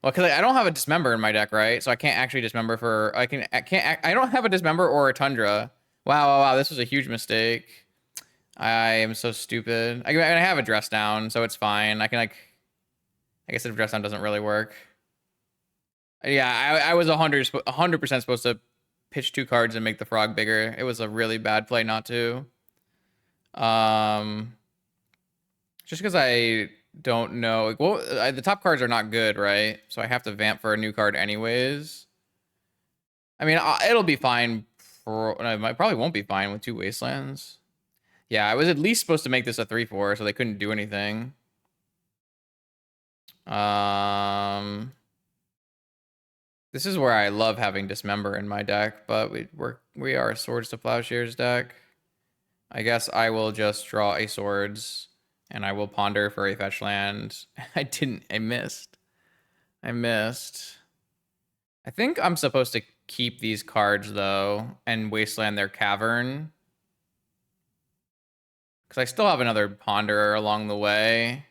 Well, because I don't have a Dismember in my deck, right? So I can't actually Dismember for. I don't have a Dismember or a Tundra. Wow. This was a huge mistake. I am so stupid. I have a Dress Down, so it's fine. I can like. I guess if Dress Down doesn't really work. Yeah, I was 100% supposed to pitch 2 cards and make the Frog bigger. It was a really bad play not to. Just because I don't know. Well, the top cards are not good, right? So I have to vamp for a new card anyways. I mean, it'll be fine. It probably won't be fine with 2 Wastelands. Yeah, I was at least supposed to make this a 3/4, so they couldn't do anything. This is where I love having Dismember in my deck, but we are a Swords to Plowshares deck. I guess I will just draw a Swords, and I will ponder for a fetch land. I missed. I think I'm supposed to keep these cards, though, and Wasteland their Cavern. Because I still have another Ponderer along the way.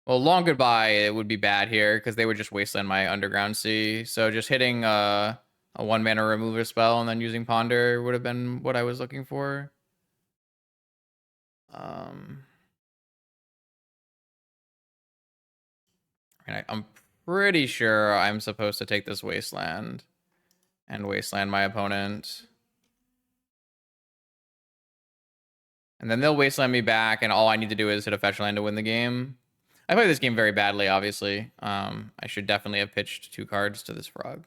Well, Long Goodbye, it would be bad here, because they would just Wasteland my Underground Sea. So just hitting a 1-mana removal spell and then using Ponder would have been what I was looking for. And I'm pretty sure I'm supposed to take this Wasteland and Wasteland my opponent. And then they'll Wasteland me back, and all I need to do is hit a fetch land to win the game. I play this game very badly, obviously. I should definitely have pitched 2 cards to this Frog.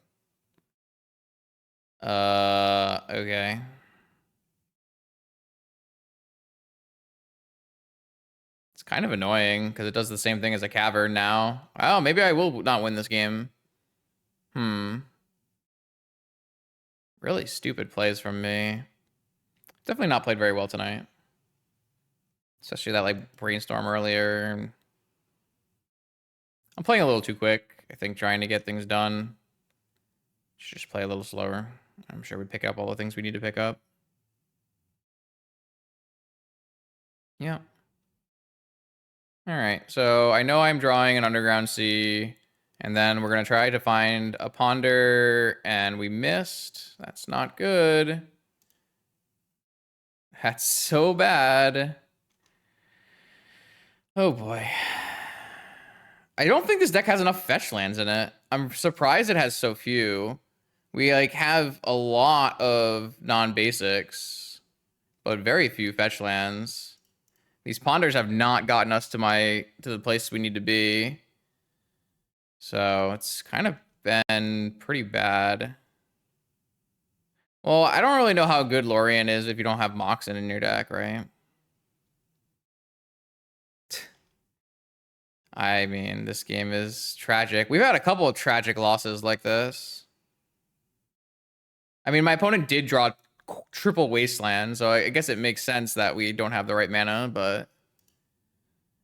Okay. It's kind of annoying because it does the same thing as a Cavern now. Oh, maybe I will not win this game. Really stupid plays from me. Definitely not played very well tonight. Especially that like Brainstorm earlier. I'm playing a little too quick. I think trying to get things done. Should just play a little slower. I'm sure we pick up all the things we need to pick up. Yeah. All right. So I know I'm drawing an Underground Sea. And then we're going to try to find a Ponder. And we missed. That's not good. That's so bad. Oh boy. I don't think this deck has enough fetch lands in it. I'm surprised it has so few. We like have a lot of non-basics, but very few fetch lands. These Ponders have not gotten us to the place we need to be. So it's kind of been pretty bad. Well, I don't really know how good Lorien is if you don't have Moxen in your deck, right? I mean, this game is tragic. We've had a couple of tragic losses like this. I mean, my opponent did draw triple Wasteland, so I guess it makes sense that we don't have the right mana, but...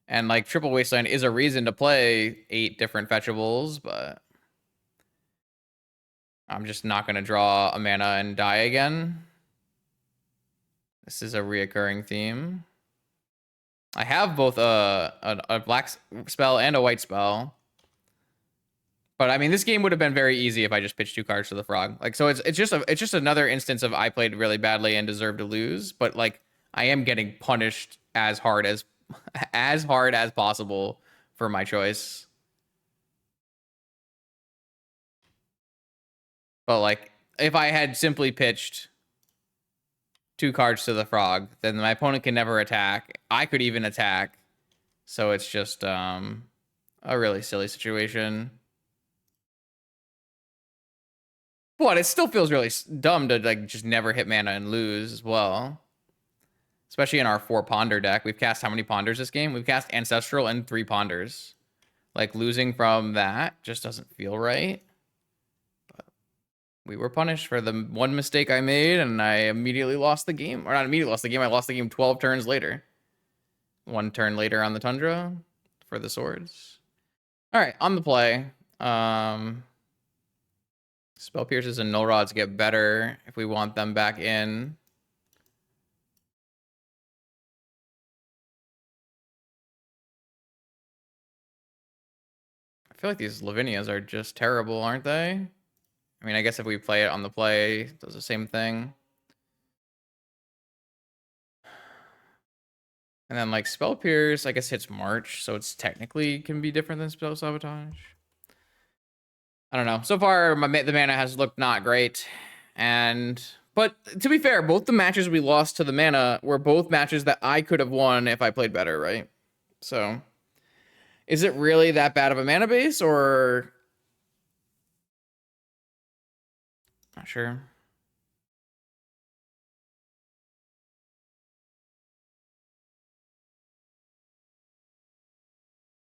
And, like, triple Wasteland is a reason to play 8 different fetchables, but... I'm just not going to draw a mana and die again. This is a reoccurring theme. I have both a black spell and a white spell. But I mean, this game would have been very easy if I just pitched 2 cards to the Frog. Like, so it's just another instance of I played really badly and deserved to lose. But like, I am getting punished as hard as possible for my choice. But like, if I had simply pitched 2 cards to the Frog, then my opponent can never attack. I could even attack. So it's just a really silly situation. But it still feels really dumb to like just never hit mana and lose as well. Especially in our 4 Ponder deck. We've cast how many Ponders this game? We've cast Ancestral and 3 Ponders. Like, losing from that just doesn't feel right. We were punished for the one mistake I made, and I immediately lost the game. Or not immediately lost the game, I lost the game 12 turns later. One turn later on the Tundra for the swords. All right, on the play. Spell Pierces and Null Rods get better if we want them back in. I feel like these Lavinias are just terrible, aren't they? I mean, I guess if we play it on the play, it does the same thing. And then like Spell Pierce, I guess hits March, so it's technically can be different than Spell Sabotage. I don't know. So far, the mana has looked not great. But to be fair, both the matches we lost to the mana were both matches that I could have won if I played better, right? So is it really that bad of a mana base, or not sure.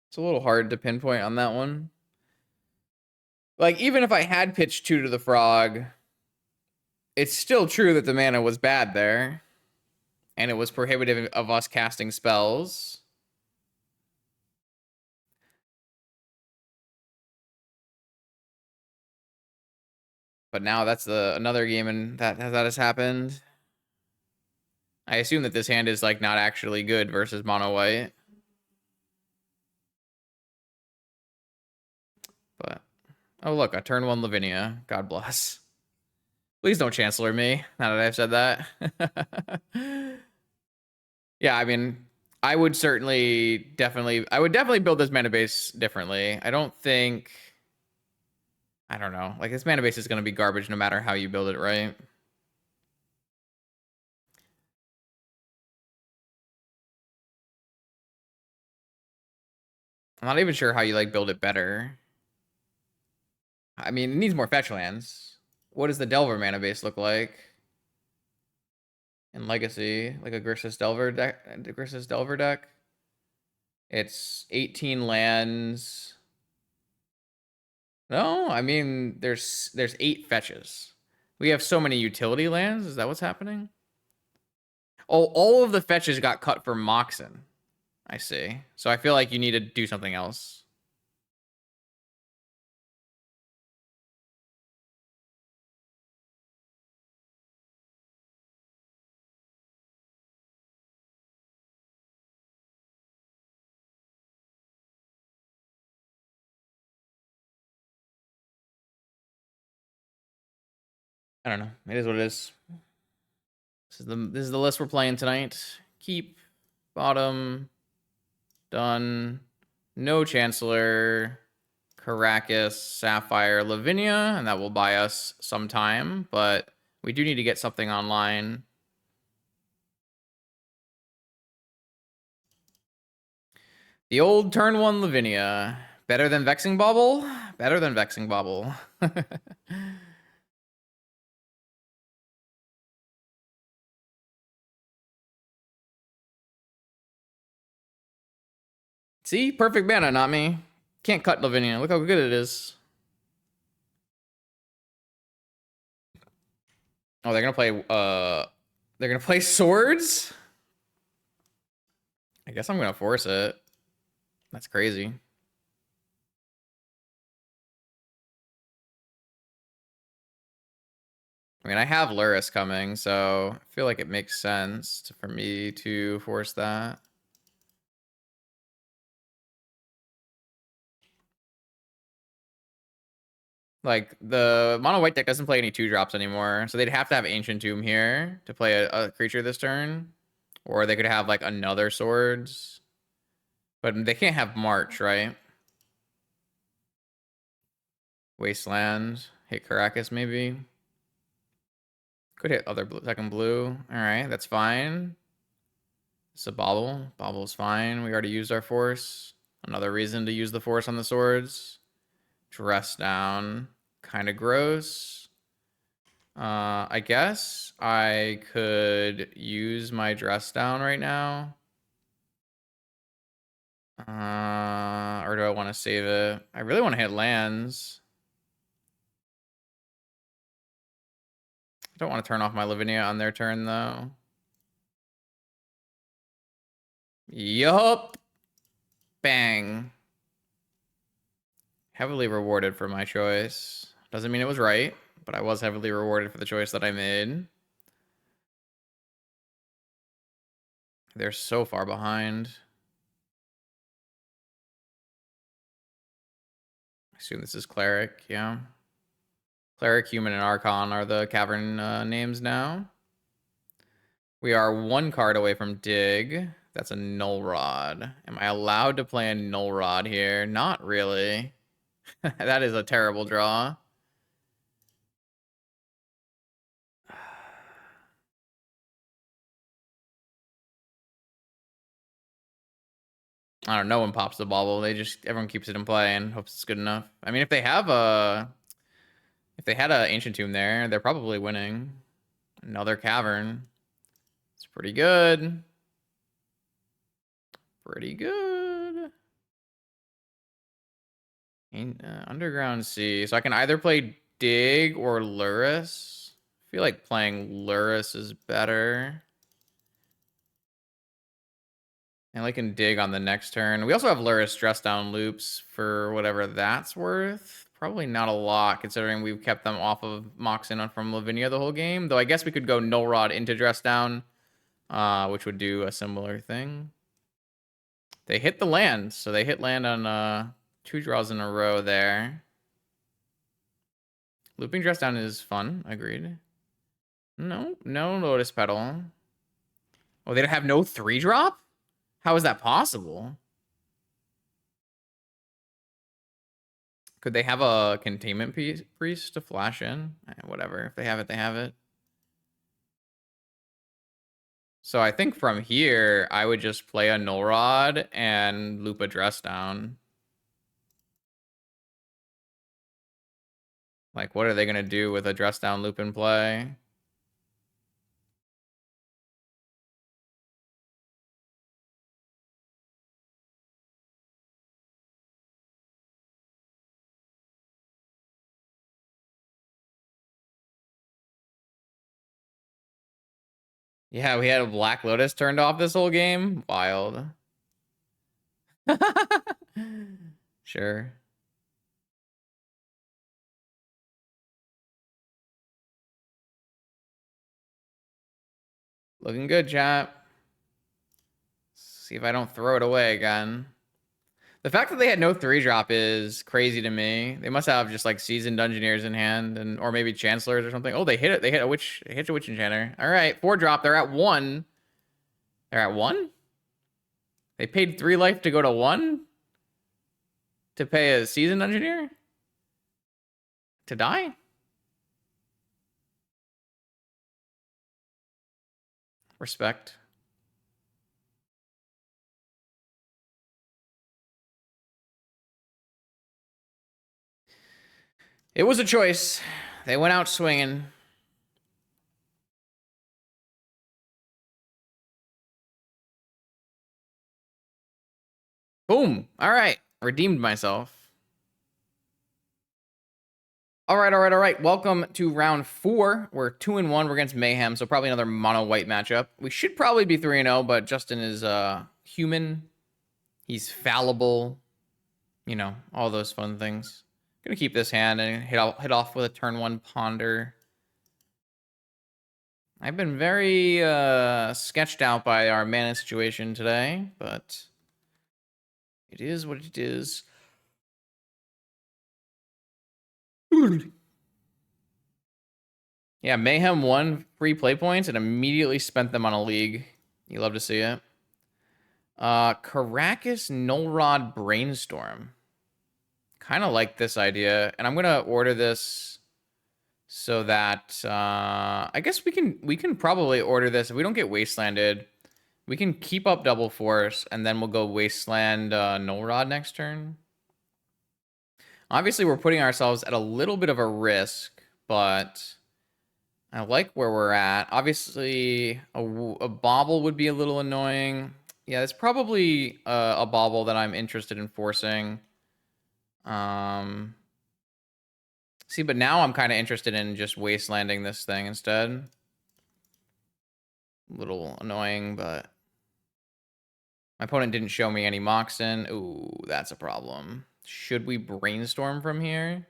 It's a little hard to pinpoint on that one. Like, even if I had pitched 2 to the Frog, it's still true that the mana was bad there. And it was prohibitive of us casting spells. But now that's another game and that has happened. I assume that this hand is like not actually good versus mono white. But oh look, a turn 1 Lavinia. God bless. Please don't Chancellor me, now that I've said that. Yeah, I mean, I would definitely build this mana base differently. I don't know. Like, this mana base is going to be garbage no matter how you build it, right? I'm not even sure how you, like, build it better. I mean, it needs more fetch lands. What does the Delver mana base look like? In Legacy, like a Grissus Delver deck. It's 18 lands. No, I mean, there's 8 fetches. We have so many utility lands. Is that what's happening? Oh, all of the fetches got cut for Moxen. I see. So I feel like you need to do something else. I don't know. It is what it is. This is the list we're playing tonight. Keep, bottom, done. No Chancellor, Caracas, Sapphire, Lavinia, and that will buy us some time, but we do need to get something online. The old turn 1 Lavinia. Better than Vexing Bauble? Better than Vexing Bauble. See? Perfect mana, not me. Can't cut Lavinia. Look how good it is. Oh, they're gonna play swords? I guess I'm gonna force it. That's crazy. I mean, I have Lurrus coming, so I feel like it makes sense for me to force that. Like, the mono white deck doesn't play any 2-drops anymore, so they'd have to have Ancient Tomb here to play a creature this turn. Or they could have, like, another swords. But they can't have March, right? Wasteland. Hit Caracas, maybe. Could hit other second blue. Alright, that's fine. It's a Bobble. Bobble's fine. We already used our force. Another reason to use the force on the swords. Dress down. Kind of gross. I guess I could use my dress down right now. Or do I want to save it? I really want to hit lands. Don't want to turn off my Lavinia on their turn, though. Yup. Bang. Heavily rewarded for my choice. Doesn't mean it was right, but I was heavily rewarded for the choice that I made. They're so far behind. I assume this is Cleric, yeah. Cleric, Human, and Archon are the Cavern names now. We are one card away from Dig. That's a Null Rod. Am I allowed to play a Null Rod here? Not really. That is a terrible draw. I don't know, no one pops the bauble. Everyone keeps it in play and hopes it's good enough. I mean, if they had an Ancient Tomb there, they're probably winning. Another Cavern. It's pretty good. Pretty good. Underground Sea. So I can either play Dig or Lurrus. I feel like playing Lurrus is better. And I can Dig on the next turn. We also have Lurrus Dress Down loops for whatever that's worth. Probably not a lot, considering we've kept them off of Moxin from Lavinia the whole game. Though I guess we could go Null Rod into Dress Down, which would do a similar thing. They hit the land, so they hit land on 2 draws in a row there. Looping Dress Down is fun, agreed. No Lotus Petal. Oh, they have no 3-drop? How is that possible? Could they have a Containment Priest to flash in? Whatever. If they have it, they have it. So I think from here, I would just play a Null Rod and loop a Dress Down. Like, what are they going to do with a Dress Down loop in play? Yeah, we had a Black Lotus turned off this whole game. Wild. Sure. Looking good, chat. See if I don't throw it away again. The fact that they had no 3-drop is crazy to me. They must have just like Seasoned Dungeoneers in hand, or maybe Chancellors or something. Oh, they hit it. They hit a Witch Enchanter. All right, 4-drop. They're at 1. They're at 1? They paid 3 life to go to 1? To pay a Seasoned Engineer? To die? Respect. It was a choice. They went out swinging. Boom. All right. Redeemed myself. All right. Welcome to round 4. We're 2-1. We're against Mayhem, so probably another mono white matchup. We should probably be 3-0, but Justin is human. He's fallible. You know, all those fun things. Gonna keep this hand and hit off with a turn 1 ponder. I've been very sketched out by our mana situation today, but it is what it is. Yeah, Mayhem won free play points and immediately spent them on a league. You love to see it. Caracas Null Rod Brainstorm. Kind of like this idea, and I'm gonna order this so that I guess we can probably order this if we don't get wastelanded. We can keep up double force, and then we'll go wasteland Null Rod next turn. Obviously, we're putting ourselves at a little bit of a risk, but I like where we're at. Obviously, a bauble would be a little annoying. Yeah, it's probably a bauble that I'm interested in forcing. See, but now I'm kind of interested in just wastelanding this thing instead. A little annoying, but my opponent didn't show me any Moxen. Ooh, that's a problem. Should we brainstorm from here?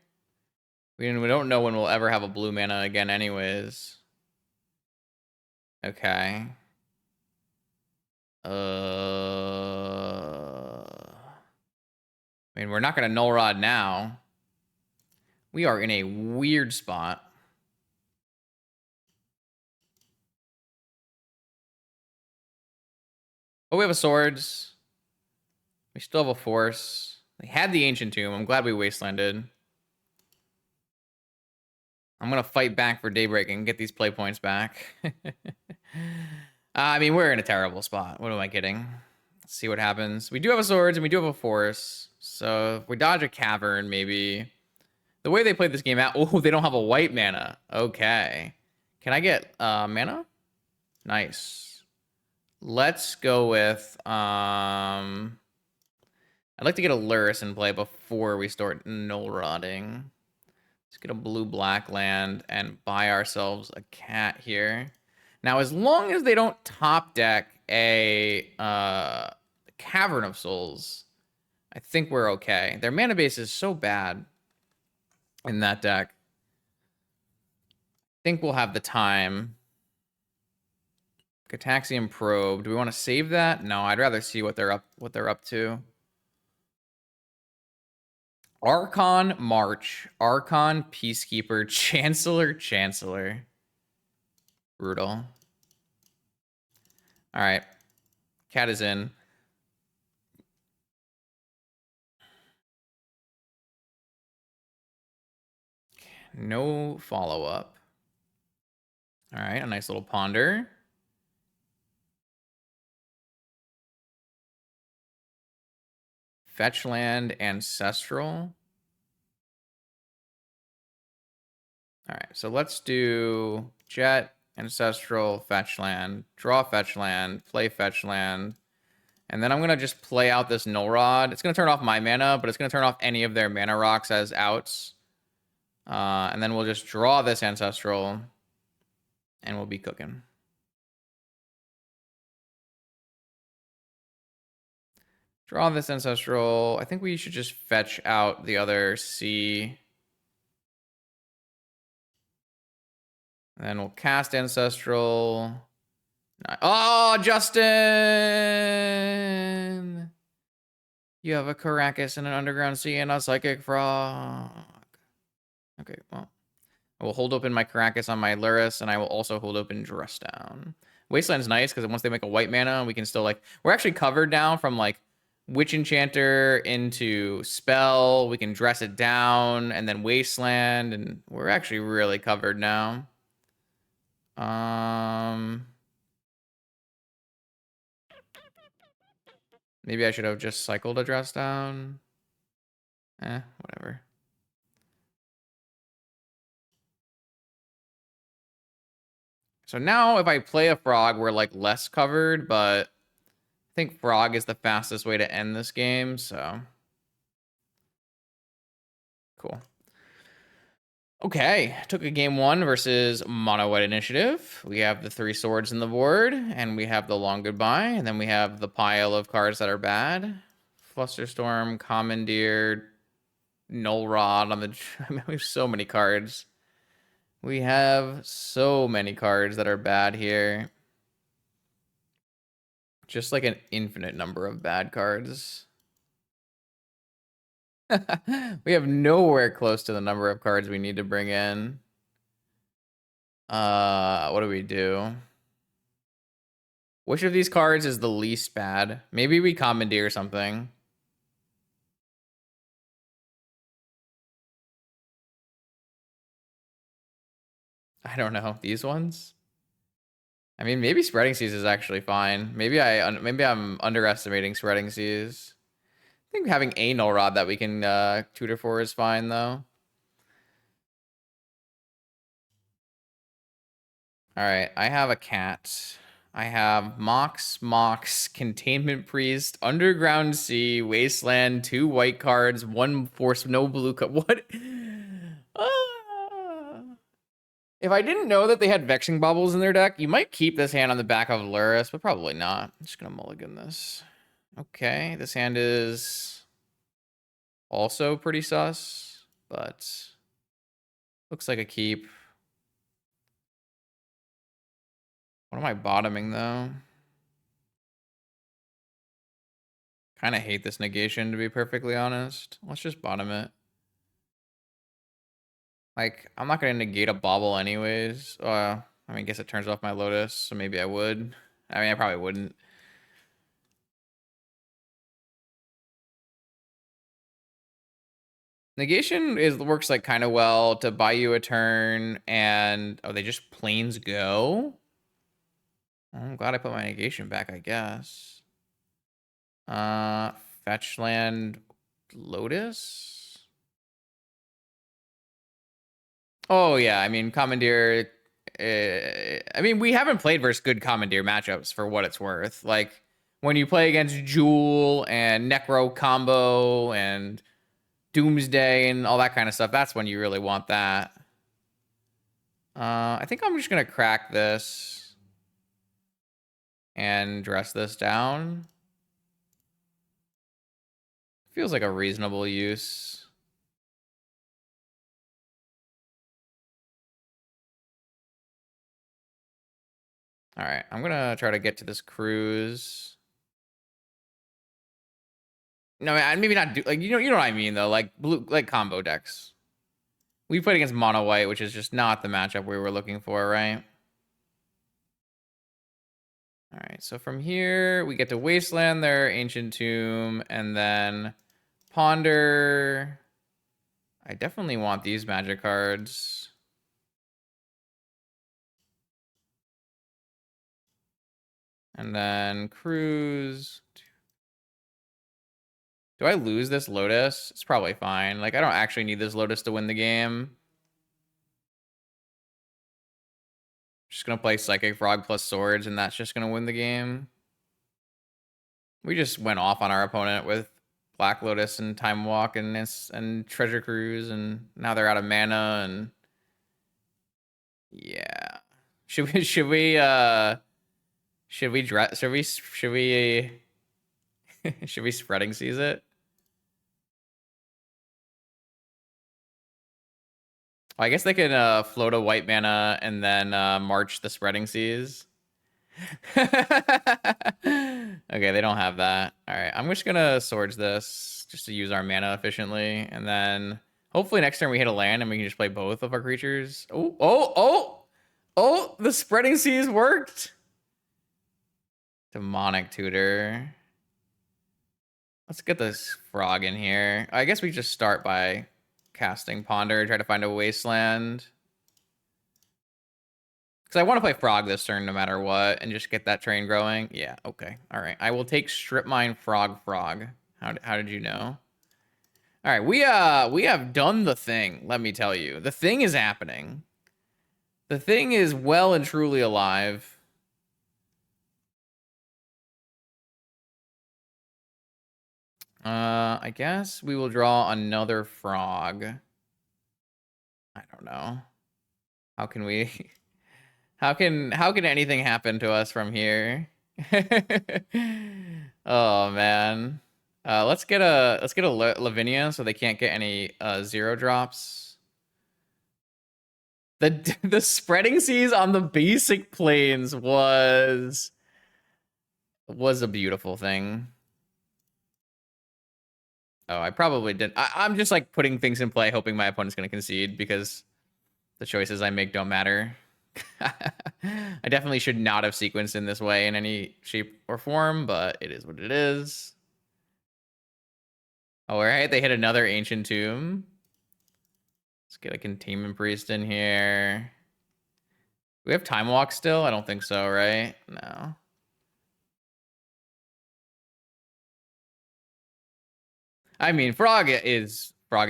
We don't know when we'll ever have a blue mana again anyways. Okay. I mean, we're not going to null rod now. We are in a weird spot. Oh, we have a swords. We still have a force. We had the ancient tomb. I'm glad we wastelanded. I'm going to fight back for daybreak and get these play points back. I mean, we're in a terrible spot. What am I kidding? Let's see what happens. We do have a swords and we do have a force. So if we dodge a cavern, maybe. The way they played this game out, oh, they don't have a white mana. Okay. Can I get mana? Nice. Let's go with I'd like to get a Lurrus in play before we start null rodding. Let's get a blue-black land and buy ourselves a cat here. Now, as long as they don't top deck a Cavern of Souls, I think we're okay. Their mana base is so bad in that deck. I think we'll have the time. Cataxian Probe. Do we want to save that? No, I'd rather see what they're up to. Archon March. Archon Peacekeeper. Chancellor. Brutal. All right. Cat is in. No follow-up. All right, a nice little ponder. Fetch land, Ancestral. All right, so let's do Jet, Ancestral, Fetch land, draw Fetch land, play Fetch land, and then I'm going to just play out this Null Rod. It's going to turn off my mana, but it's going to turn off any of their mana rocks as outs. And then we'll just draw this Ancestral, and we'll be cooking. Draw this Ancestral. I think we should just fetch out the other C. And then we'll cast Ancestral. Oh, Justin! You have a Caracas and an Underground Sea and a Psychic Frog. Okay, well. I will hold open my Caracas on my Lurrus, and I will also hold open Dress Down. Wasteland's nice, because once they make a white mana, we can still, like... We're actually covered now from, like, Witch Enchanter into Spell. We can dress it down, and then Wasteland, and we're actually really covered now. Maybe I should have just cycled a Dress Down. Whatever. So now if I play a Frog, we're, like, less covered, but... I think Frog is the fastest way to end this game, so... Cool. Okay, took a game 1 versus Mono White Initiative. We have the 3 swords in the board, and we have the Long Goodbye, and then we have the pile of cards that are bad. Flusterstorm, Commandeer, Null Rod on the... I mean, we have so many cards. We have so many cards that are bad here. Just like an infinite number of bad cards. We have nowhere close to the number of cards we need to bring in. What do we do? Which of these cards is the least bad? Maybe we commandeer something. I don't know. These ones? I mean, maybe Spreading Seas is actually fine. Maybe I'm underestimating Spreading Seas. I think having a Null Rod that we can tutor for is fine, though. All right, I have a cat. I have Mox, Containment Priest, Underground Sea, Wasteland, 2 white cards, 1 force, no blue card. What? If I didn't know that they had Vexing Baubles in their deck, you might keep this hand on the back of Lurrus, but probably not. I'm just gonna mulligan this. Okay, this hand is also pretty sus, but looks like a keep. What am I bottoming, though? Kind of hate this negation, to be perfectly honest. Let's just bottom it. Like, I'm not going to negate a bauble anyways. I mean, I guess it turns off my Lotus, so maybe I would. I mean, I probably wouldn't. Negation works like kind of well to buy you a turn, and oh, they just planes go. I'm glad I put my negation back, I guess. Fetch land Lotus. Oh yeah, I mean Commandeer. I mean, we haven't played versus good Commandeer matchups for what it's worth. Like when you play against Jewel and Necro combo and Doomsday and all that kind of stuff, that's when you really want that. I think I'm just gonna crack this and dress this down. Feels like a reasonable use. All right, I'm gonna try to get to this cruise. No, maybe not do like you know what I mean though, like blue like combo decks. We played against mono white, which is just not the matchup we were looking for, right? All right, so from here we get to Wasteland there, Ancient Tomb, and then Ponder. I definitely want these magic cards. And then Cruise. Do I lose this Lotus? It's probably fine. Like, I don't actually need this Lotus to win the game. Just gonna play Psychic Frog plus Swords, and that's just gonna win the game. We just went off on our opponent with Black Lotus and Time Walk and Treasure Cruise, and now they're out of mana, and yeah. Should we should we should we spreading seize it? Well, I guess they could float a white mana and then march the spreading seas. Okay, they don't have that. All right, I'm just gonna swords this just to use our mana efficiently, and then hopefully next turn we hit a land and we can just play both of our creatures. Oh, the spreading seas worked. Demonic Tutor. Let's get this frog in here. I guess we just start by casting Ponder, try to find a wasteland. Because I want to play Frog this turn no matter what, and just get that train growing. Yeah, okay. All right. I will take Strip Mine Frog. How did you know? All right, we have done the thing, let me tell you. The thing is happening. The thing is well and truly alive. I guess we will draw another frog. I don't know. How can we how can anything happen to us from here? Oh man. Let's get a Lavinia so they can't get any 0 drops. The spreading seas on the basic planes was a beautiful thing. Oh, I probably didn't. I'm just like putting things in play, hoping my opponent's going to concede because the choices I make don't matter. I definitely should not have sequenced in this way in any shape or form, but it is what it is. All right, they hit another Ancient Tomb. Let's get a Containment Priest in here. Do we have Time Walk still? I don't think so, right? No. I mean, frog is frog.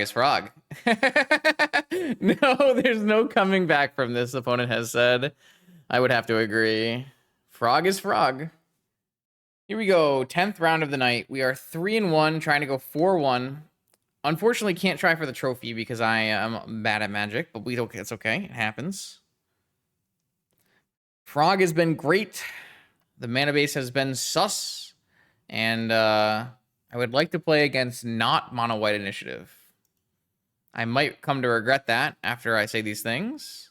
No, there's no coming back from this, opponent has said. I would have to agree. Frog is frog. Here we go, 10th round of the night. We are 3-1, trying to go 4-1. Unfortunately, can't try for the trophy because I am bad at Magic, but it's okay. It happens. Frog has been great. The mana base has been sus. And I would like to play against not mono white initiative. I might come to regret that after I say these things.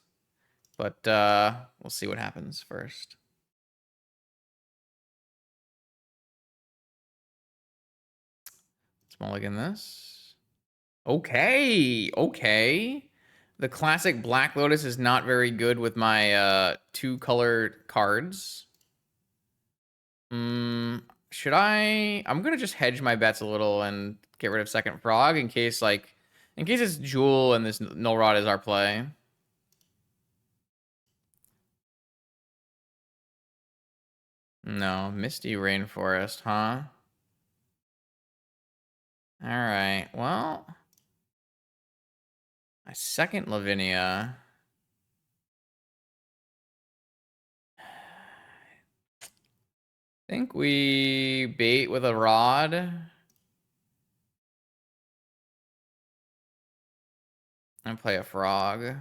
But we'll see what happens first. Let's mulligan this. Okay. The classic Black Lotus is not very good with my 2-colored cards. Should I? I'm gonna just hedge my bets a little and get rid of second frog in case it's Jewel and this Null Rod is our play. No, Misty Rainforest, huh? All right. Well, my second Lavinia. I think we bait with a rod. And play a frog.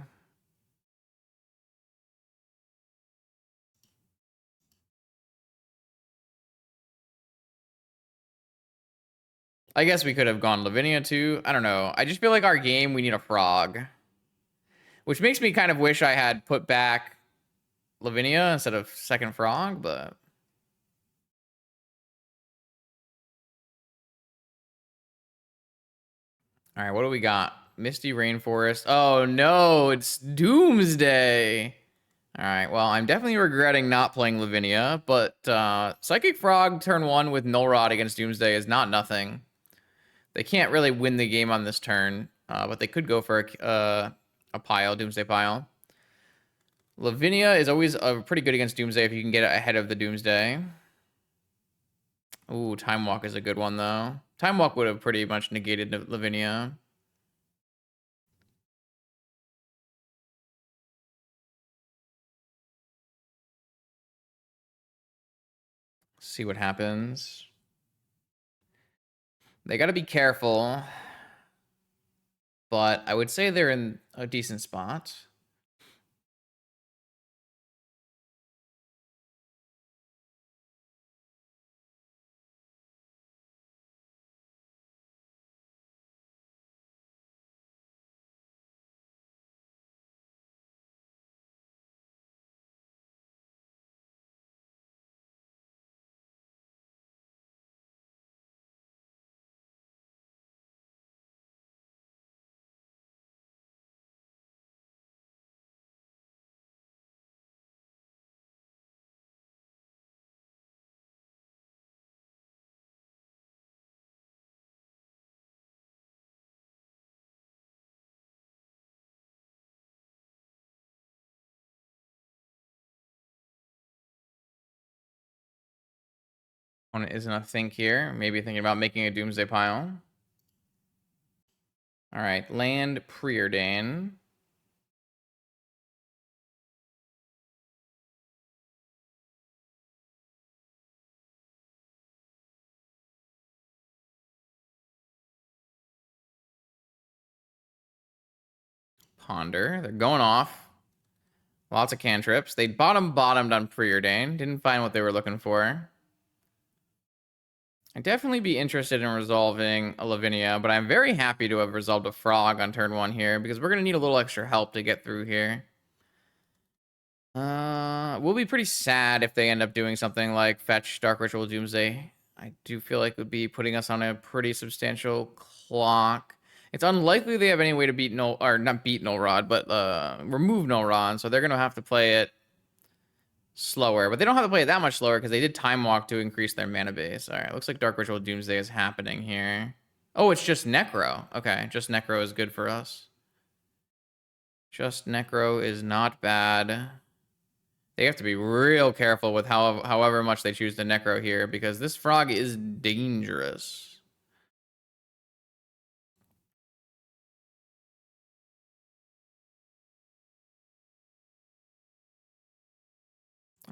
I guess we could have gone Lavinia too. I don't know. I just feel like our game, we need a frog. Which makes me kind of wish I had put back Lavinia instead of second frog, but... All right, what do we got? Misty Rainforest. Oh, no, it's Doomsday. All right, well, I'm definitely regretting not playing Lavinia, but Psychic Frog turn 1 with Null Rod against Doomsday is not nothing. They can't really win the game on this turn, but they could go for a pile, Doomsday pile. Lavinia is always pretty good against Doomsday if you can get it ahead of the Doomsday. Ooh, Time Walk is a good one, though. Time Walk would have pretty much negated Lavinia. See what happens. They got to be careful. But I would say they're in a decent spot. One isn't a think here. Maybe thinking about making a Doomsday pile. All right, land Preordain. Ponder. They're going off. Lots of cantrips. They bottomed on Preordain. Didn't find what they were looking for. I'd definitely be interested in resolving a Lavinia, but I'm very happy to have resolved a frog on turn 1 here because we're going to need a little extra help to get through here. We'll be pretty sad if they end up doing something like fetch Dark Ritual Doomsday. I do feel like it would be putting us on a pretty substantial clock. It's unlikely they have any way to beat Null, or not beat Null Rod, but remove Null Rod, so they're going to have to play it slower. But they don't have to play it that much slower because they did Time Walk to increase their mana base. All right, looks like Dark Ritual Doomsday is happening here. Oh, it's just Necro. Okay, just Necro is good for us. Just Necro is not bad. They have to be real careful with however much they choose to Necro here because this frog is dangerous.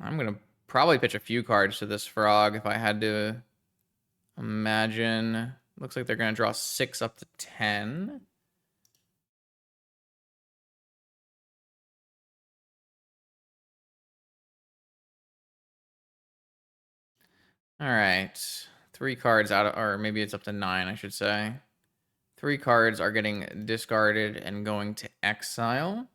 I'm going to probably pitch a few cards to this frog if I had to imagine. Looks like they're going to draw 6 up to 10. All right. 3 cards out of, or maybe it's up to 9, I should say. 3 cards are getting discarded and going to exile.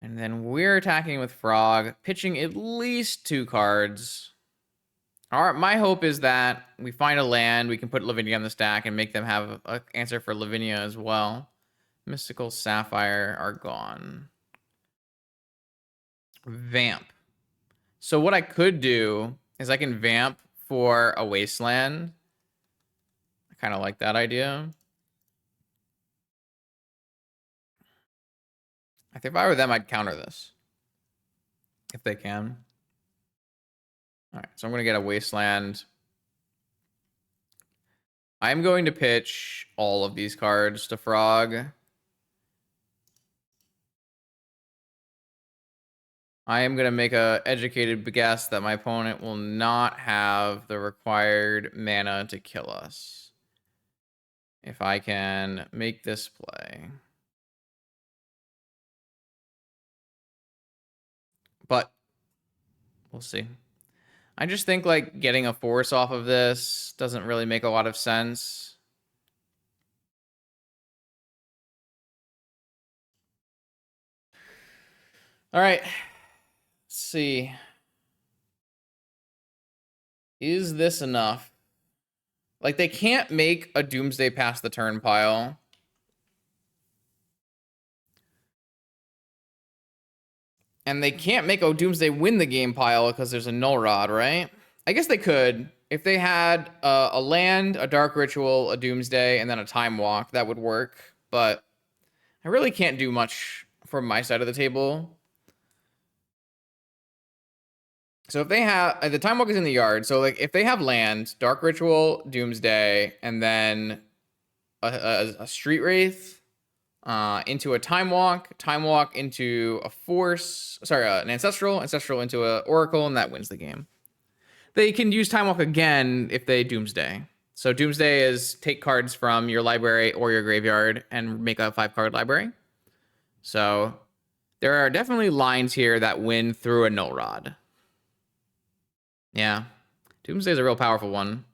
And then we're attacking with Frog, pitching at least 2 cards. All right, my hope is that we find a land, we can put Lavinia on the stack and make them have an answer for Lavinia as well. Mystical Sapphire are gone. Vamp. So what I could do is I can Vamp for a Wasteland. I kind of like that idea. I think if I were them, I'd counter this. If they can. All right, so I'm going to get a Wasteland. I'm going to pitch all of these cards to Frog. I am going to make a educated guess that my opponent will not have the required mana to kill us. If I can make this play. But we'll see. I just think like getting a force off of this doesn't really make a lot of sense. All right. Let's see. Is this enough? Like they can't make a Doomsday past the turn pile. And they can't make a Doomsday win the game pile because there's a Null Rod, right? I guess they could. If they had a land, a Dark Ritual, a Doomsday, and then a Time Walk, that would work. But I really can't do much from my side of the table. So if they have... the Time Walk is in the yard. So like if they have land, Dark Ritual, Doomsday, and then a Street Wraith... into a Time Walk into a Force, sorry, an Ancestral into a Oracle, and that wins the game. They can use Time Walk again if they Doomsday. So Doomsday is take cards from your library or your graveyard and make a 5-card library. So there are definitely lines here that win through a Null Rod. Yeah, Doomsday is a real powerful one.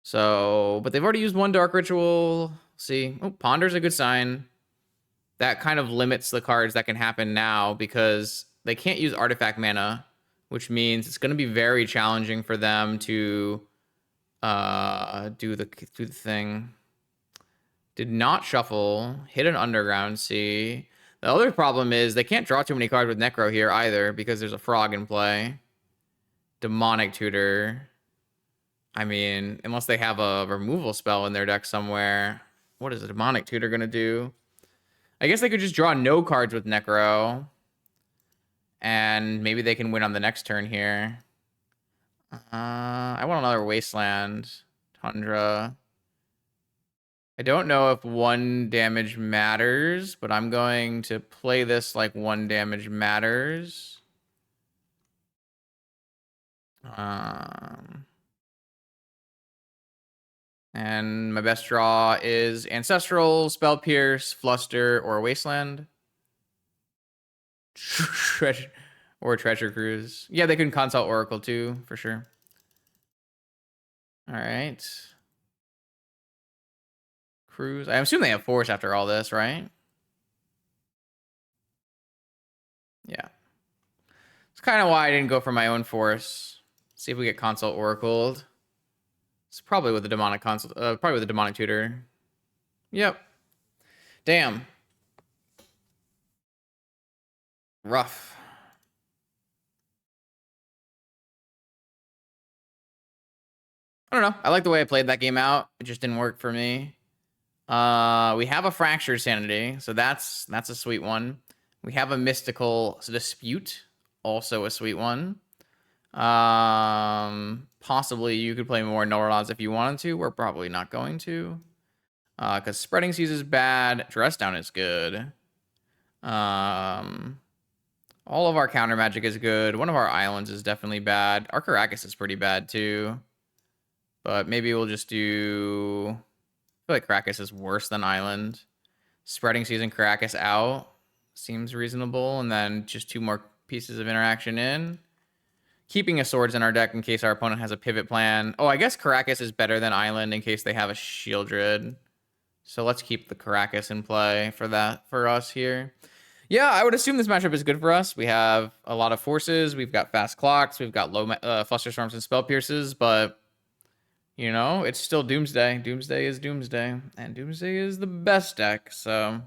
So, but they've already used 1 Dark Ritual. See, oh, Ponder's a good sign. That kind of limits the cards that can happen now because they can't use artifact mana, which means it's going to be very challenging for them to do the thing. Did not shuffle, hit an Underground Sea. The other problem is they can't draw too many cards with Necro here either because there's a Frog in play. Demonic Tutor. I mean, unless they have a removal spell in their deck somewhere. What is a Demonic Tutor going to do? I guess they could just draw no cards with Necro. And maybe they can win on the next turn here. I want another Wasteland. Tundra. I don't know if 1 damage matters, but I'm going to play this like 1 damage matters. And my best draw is Ancestral, Spell Pierce, Fluster, or Wasteland. Or Treasure Cruise. Yeah, they can consult Oracle too, for sure. All right. Cruise. I assume they have Force after all this, right? Yeah. It's kind of why I didn't go for my own Force. See if we get consult Oracled. It's probably with the demonic consult, probably with the demonic tutor. Yep. Damn. Rough. I don't know. I like the way I played that game out. It just didn't work for me. We have a Fractured Sanity, so that's a sweet one. We have a Mystical Dispute, also a sweet one. Possibly you could play more Null Rods if you wanted to. We're probably not going to. Because Spreading Seas is bad. Dress Down is good. All of our counter magic is good. One of our islands is definitely bad. Our Caracas is pretty bad too. But maybe we'll just do... I feel like Caracas is worse than Island. Spreading Seas and Caracas out seems reasonable. And then just 2 more pieces of interaction in. keeping a swords in our deck in case our opponent has a pivot plan. Oh, I guess Caracas is better than Island in case they have a Shieldred. So let's keep the Caracas in play for that for us here. Yeah, I would assume this matchup is good for us. We have a lot of forces. We've got fast clocks. We've got low Flusterstorms and Spell Pierces, but you know, it's still Doomsday. Doomsday is Doomsday, and Doomsday is the best deck, so...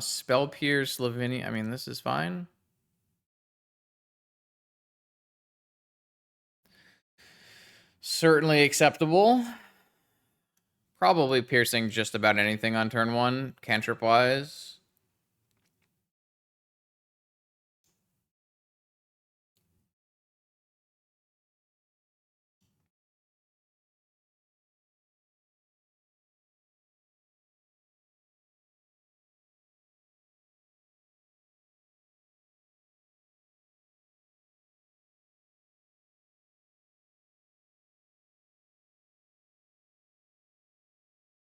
Spell Pierce, Lavinia. I mean, this is fine. Certainly acceptable. Probably piercing just about anything on turn 1, cantrip-wise.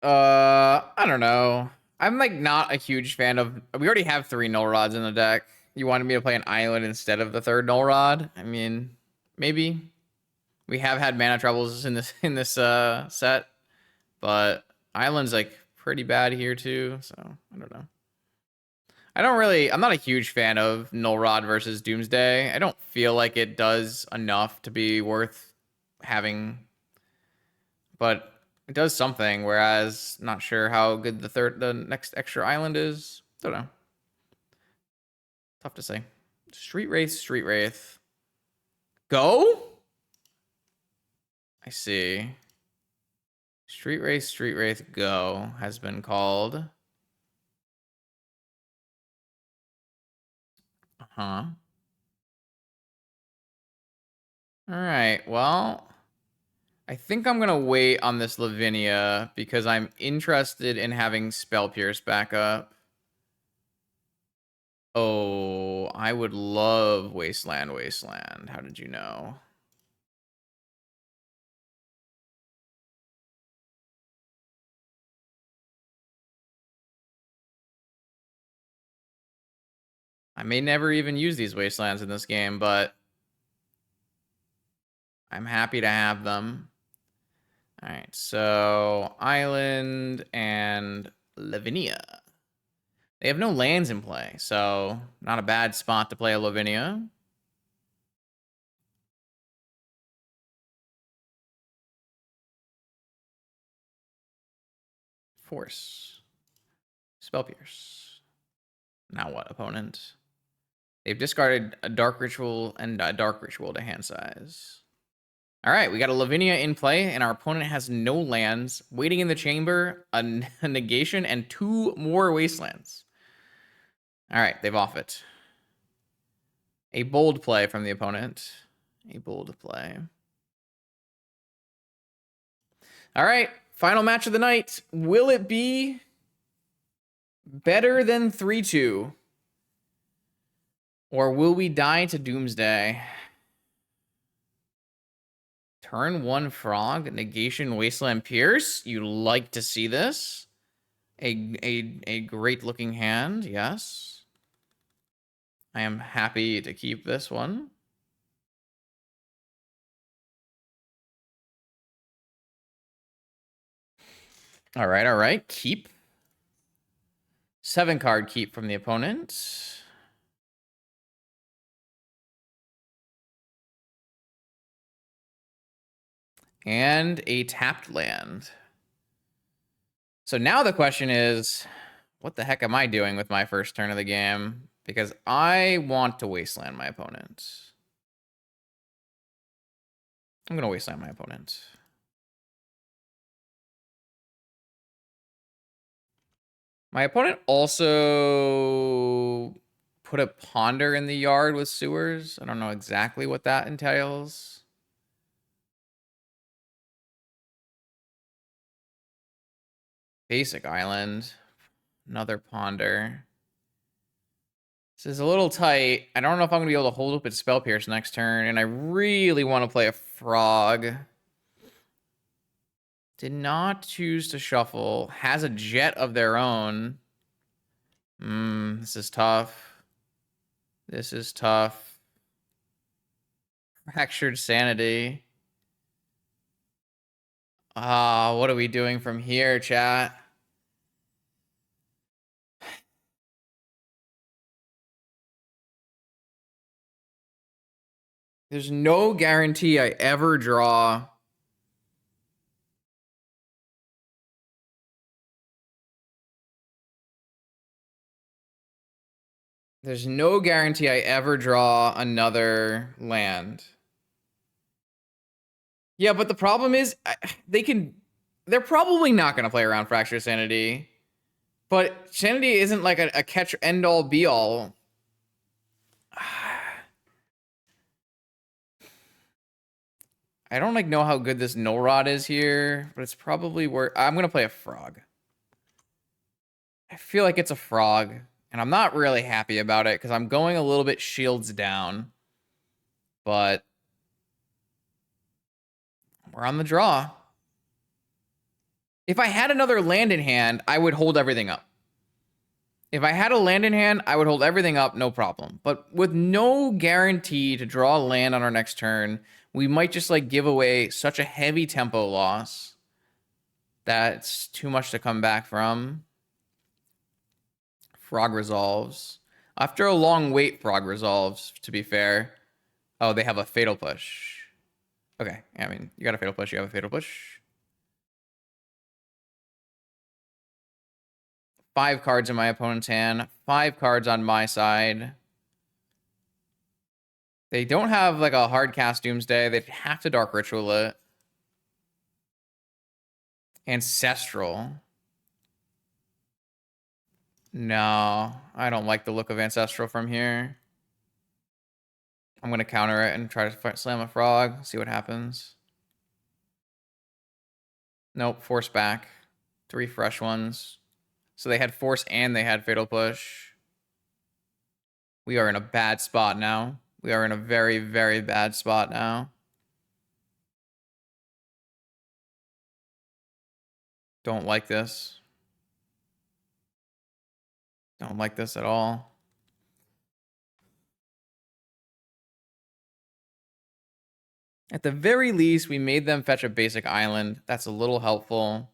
I don't know. I'm like not a huge fan of. We already have 3 Null Rods in the deck. You wanted me to play an island instead of the 3rd Null Rod? I mean, maybe. We have had mana troubles in this set, but island's like pretty bad here too. So I don't know. I'm not a huge fan of Null Rod versus Doomsday. I don't feel like it does enough to be worth having, but it does something, whereas not sure how good the next extra island is. Don't know. Tough to say. Street Wraith. Go? I see. Street Wraith, go has been called. Uh-huh. Alright, well... I think I'm going to wait on this Lavinia because I'm interested in having Spell Pierce back up. Oh, I would love Wasteland. How did you know? I may never even use these Wastelands in this game, but I'm happy to have them. All right, so Island and Lavinia. They have no lands in play, so not a bad spot to play a Lavinia. Force. Spell Pierce. Now what, opponent? They've discarded a Dark Ritual and a Dark Ritual to hand size. All right, we got a Lavinia in play, and our opponent has no lands. Waiting in the chamber, a negation, and 2 more Wastelands. All right, they've off it. A bold play from the opponent. A bold play. All right, final match of the night. Will it be better than 3-2? Or will we die to Doomsday? Turn 1 Frog, negation, Wasteland Pierce. You like to see this. A great looking hand, yes. I am happy to keep this one. All right. Keep. 7 card keep from the opponent. And a tapped land. So now the question is, what the heck am I doing with my first turn of the game? Because I want to Wasteland my opponent. I'm going to Wasteland my opponent. My opponent also put a Ponder in the yard with Sewers. I don't know exactly what that entails. Basic Island. Another Ponder. This is a little tight. I don't know if I'm going to be able to hold up its Spell Pierce next turn, and I really want to play a Frog. Did not choose to shuffle. Has a jet of their own. This is tough. This is tough. Fractured Sanity. What are we doing from here, chat? There's no guarantee I ever draw. There's no guarantee I ever draw another land. Yeah, but the problem is they're probably not going to play around Fracture Sanity. But Sanity isn't like a catch end all be all. I don't like know how good this null rod is here, but it's probably where I'm going to play a frog. I feel like it's a frog, and I'm not really happy about it because I'm going a little bit shields down. But we're on the draw. If I had another land in hand, I would hold everything up. If I had a land in hand, I would hold everything up, no problem. But with no guarantee to draw a land on our next turn, we might just like give away such a heavy tempo loss that it's too much to come back from. Frog resolves. After a long wait, Frog resolves, to be fair. Oh, they have a fatal push. Okay, I mean, you got a fatal push, you have a fatal push. 5 cards in my opponent's hand, 5 cards on my side. They don't have like a hard cast Doomsday. They'd have to Dark Ritual it. Ancestral. No, I don't like the look of Ancestral from here. I'm going to counter it and try to slam a frog, see what happens. Nope, force back. 3 fresh ones. So they had force and they had fatal push. We are in a bad spot now. We are in a very, very bad spot now. Don't like this. Don't like this at all. At the very least, we made them fetch a basic island. That's a little helpful.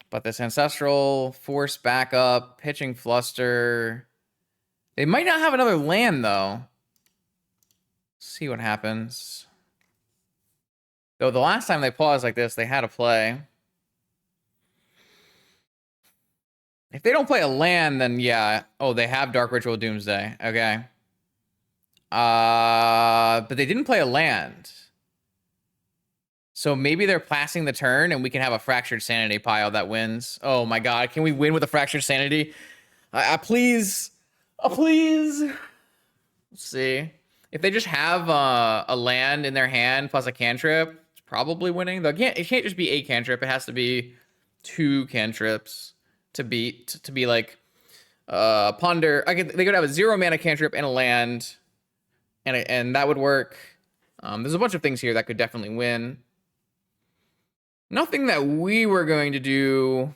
But this Ancestral, Force backup, Pitching Fluster. They might not have another land, though. See what happens. Though the last time they paused like this, they had a play. If they don't play a land, then yeah. Oh, they have Dark Ritual Doomsday. Okay. But they didn't play a land. So maybe they're passing the turn and we can have a Fractured Sanity pile that wins. Oh my god, can we win with a Fractured Sanity? Please. Please. Let's see. If they just have a land in their hand plus a cantrip, it's probably winning. It can't just be a cantrip. It has to be 2 cantrips to beat, to be like Ponder. They could have a 0 mana cantrip and a land, and that would work. There's a bunch of things here that could definitely win. Nothing that we were going to do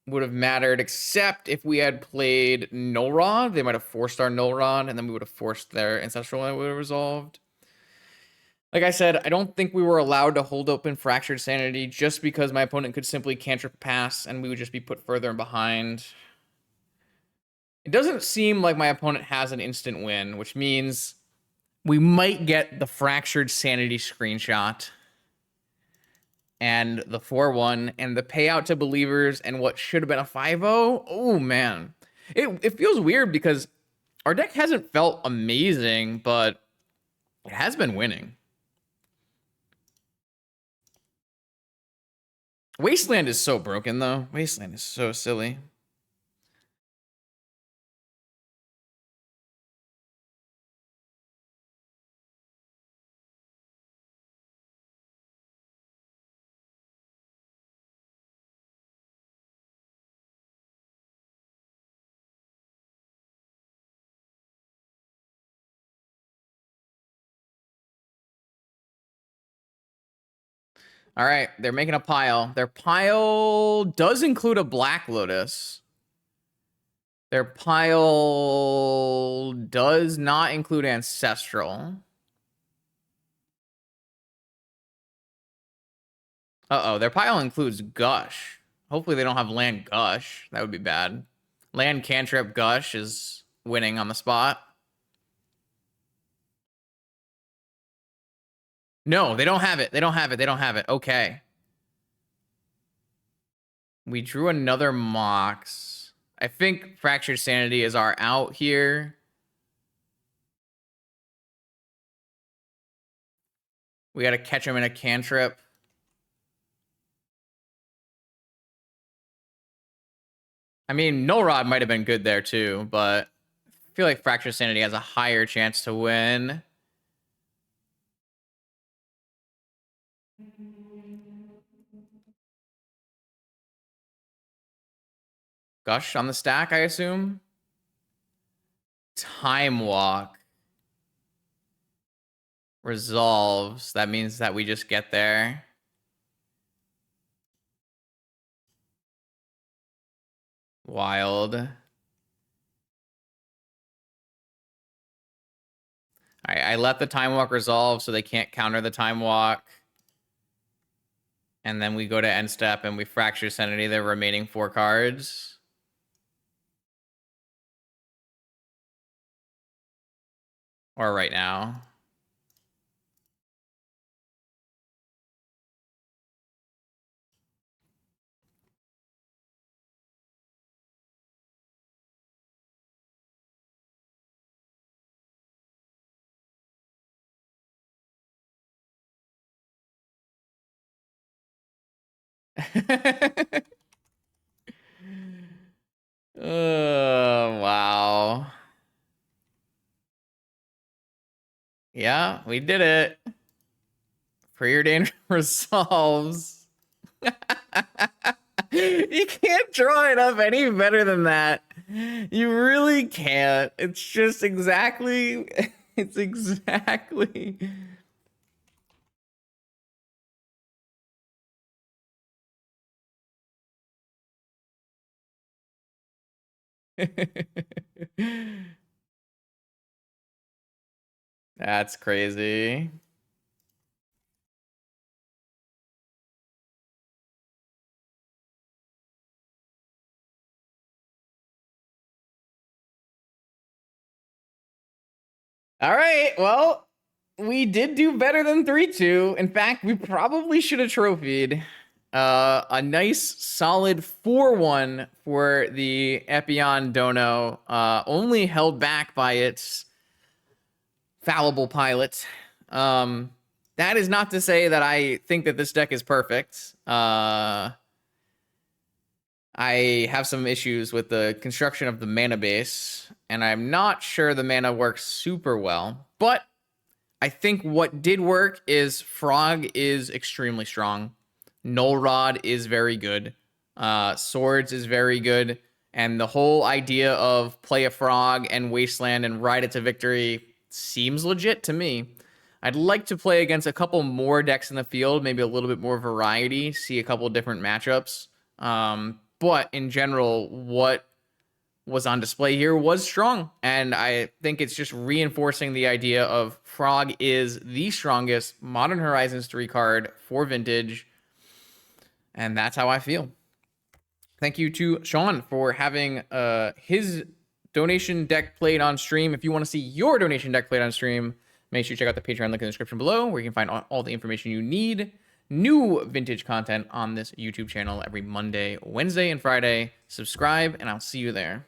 would have mattered except if we had played Null Rod. They might have forced our Null Rod, and then we would have forced their Ancestral and it would have resolved. Like I said, I don't think we were allowed to hold open Fractured Sanity just because my opponent could simply cantrip pass and we would just be put further behind. It doesn't seem like my opponent has an instant win, which means we might get the Fractured Sanity screenshot and the 4-1 and the payout to believers and what should have been a 5-0. Oh, man. It feels weird because our deck hasn't felt amazing, but it has been winning. Wasteland is so broken, though. Wasteland is so silly. All right, they're making a pile. Their pile does include a Black Lotus. Their pile does not include Ancestral. Uh-oh, their pile includes Gush. Hopefully they don't have land Gush. That would be bad. Land Cantrip Gush is winning on the spot. No, they don't have it. They don't have it. They don't have it. Okay. We drew another Mox. I think Fractured Sanity is our out here. We got to catch him in a cantrip. I mean, Null Rod might have been good there too, but I feel like Fractured Sanity has a higher chance to win. Gush on the stack, I assume. Time Walk. Resolves. That means that we just get there. Wild. I let the Time Walk resolve so they can't counter the Time Walk. And then we go to end step and we Fracture Sanity the remaining 4 cards. Or right now. Wow. Yeah, we did it. Preordained resolves. You can't draw it up any better than that. You really can't. It's just exactly. It's exactly. That's crazy. All right, well, we did do better than 3-2. In fact, we probably should have trophied. A nice solid 4-1 for the Epion Dono, only held back by its fallible pilot. That is not to say that I think that this deck is perfect. I have some issues with the construction of the mana base, and I'm not sure the mana works super well, but I think what did work is Frog is extremely strong. Null Rod is very good. Swords is very good. And the whole idea of play a Frog and Wasteland and ride it to victory seems legit to me. I'd like to play against a couple more decks in the field, maybe a little bit more variety, see a couple different matchups. But in general, what was on display here was strong. And I think it's just reinforcing the idea of Frog is the strongest Modern Horizons 3 card for Vintage. And that's how I feel. Thank you to Sean for having his donation deck played on stream. If you want to see your donation deck played on stream, make sure you check out the Patreon link in the description below, where you can find all the information you need. New vintage content on this YouTube channel every Monday, Wednesday, and Friday. Subscribe, and I'll see you there.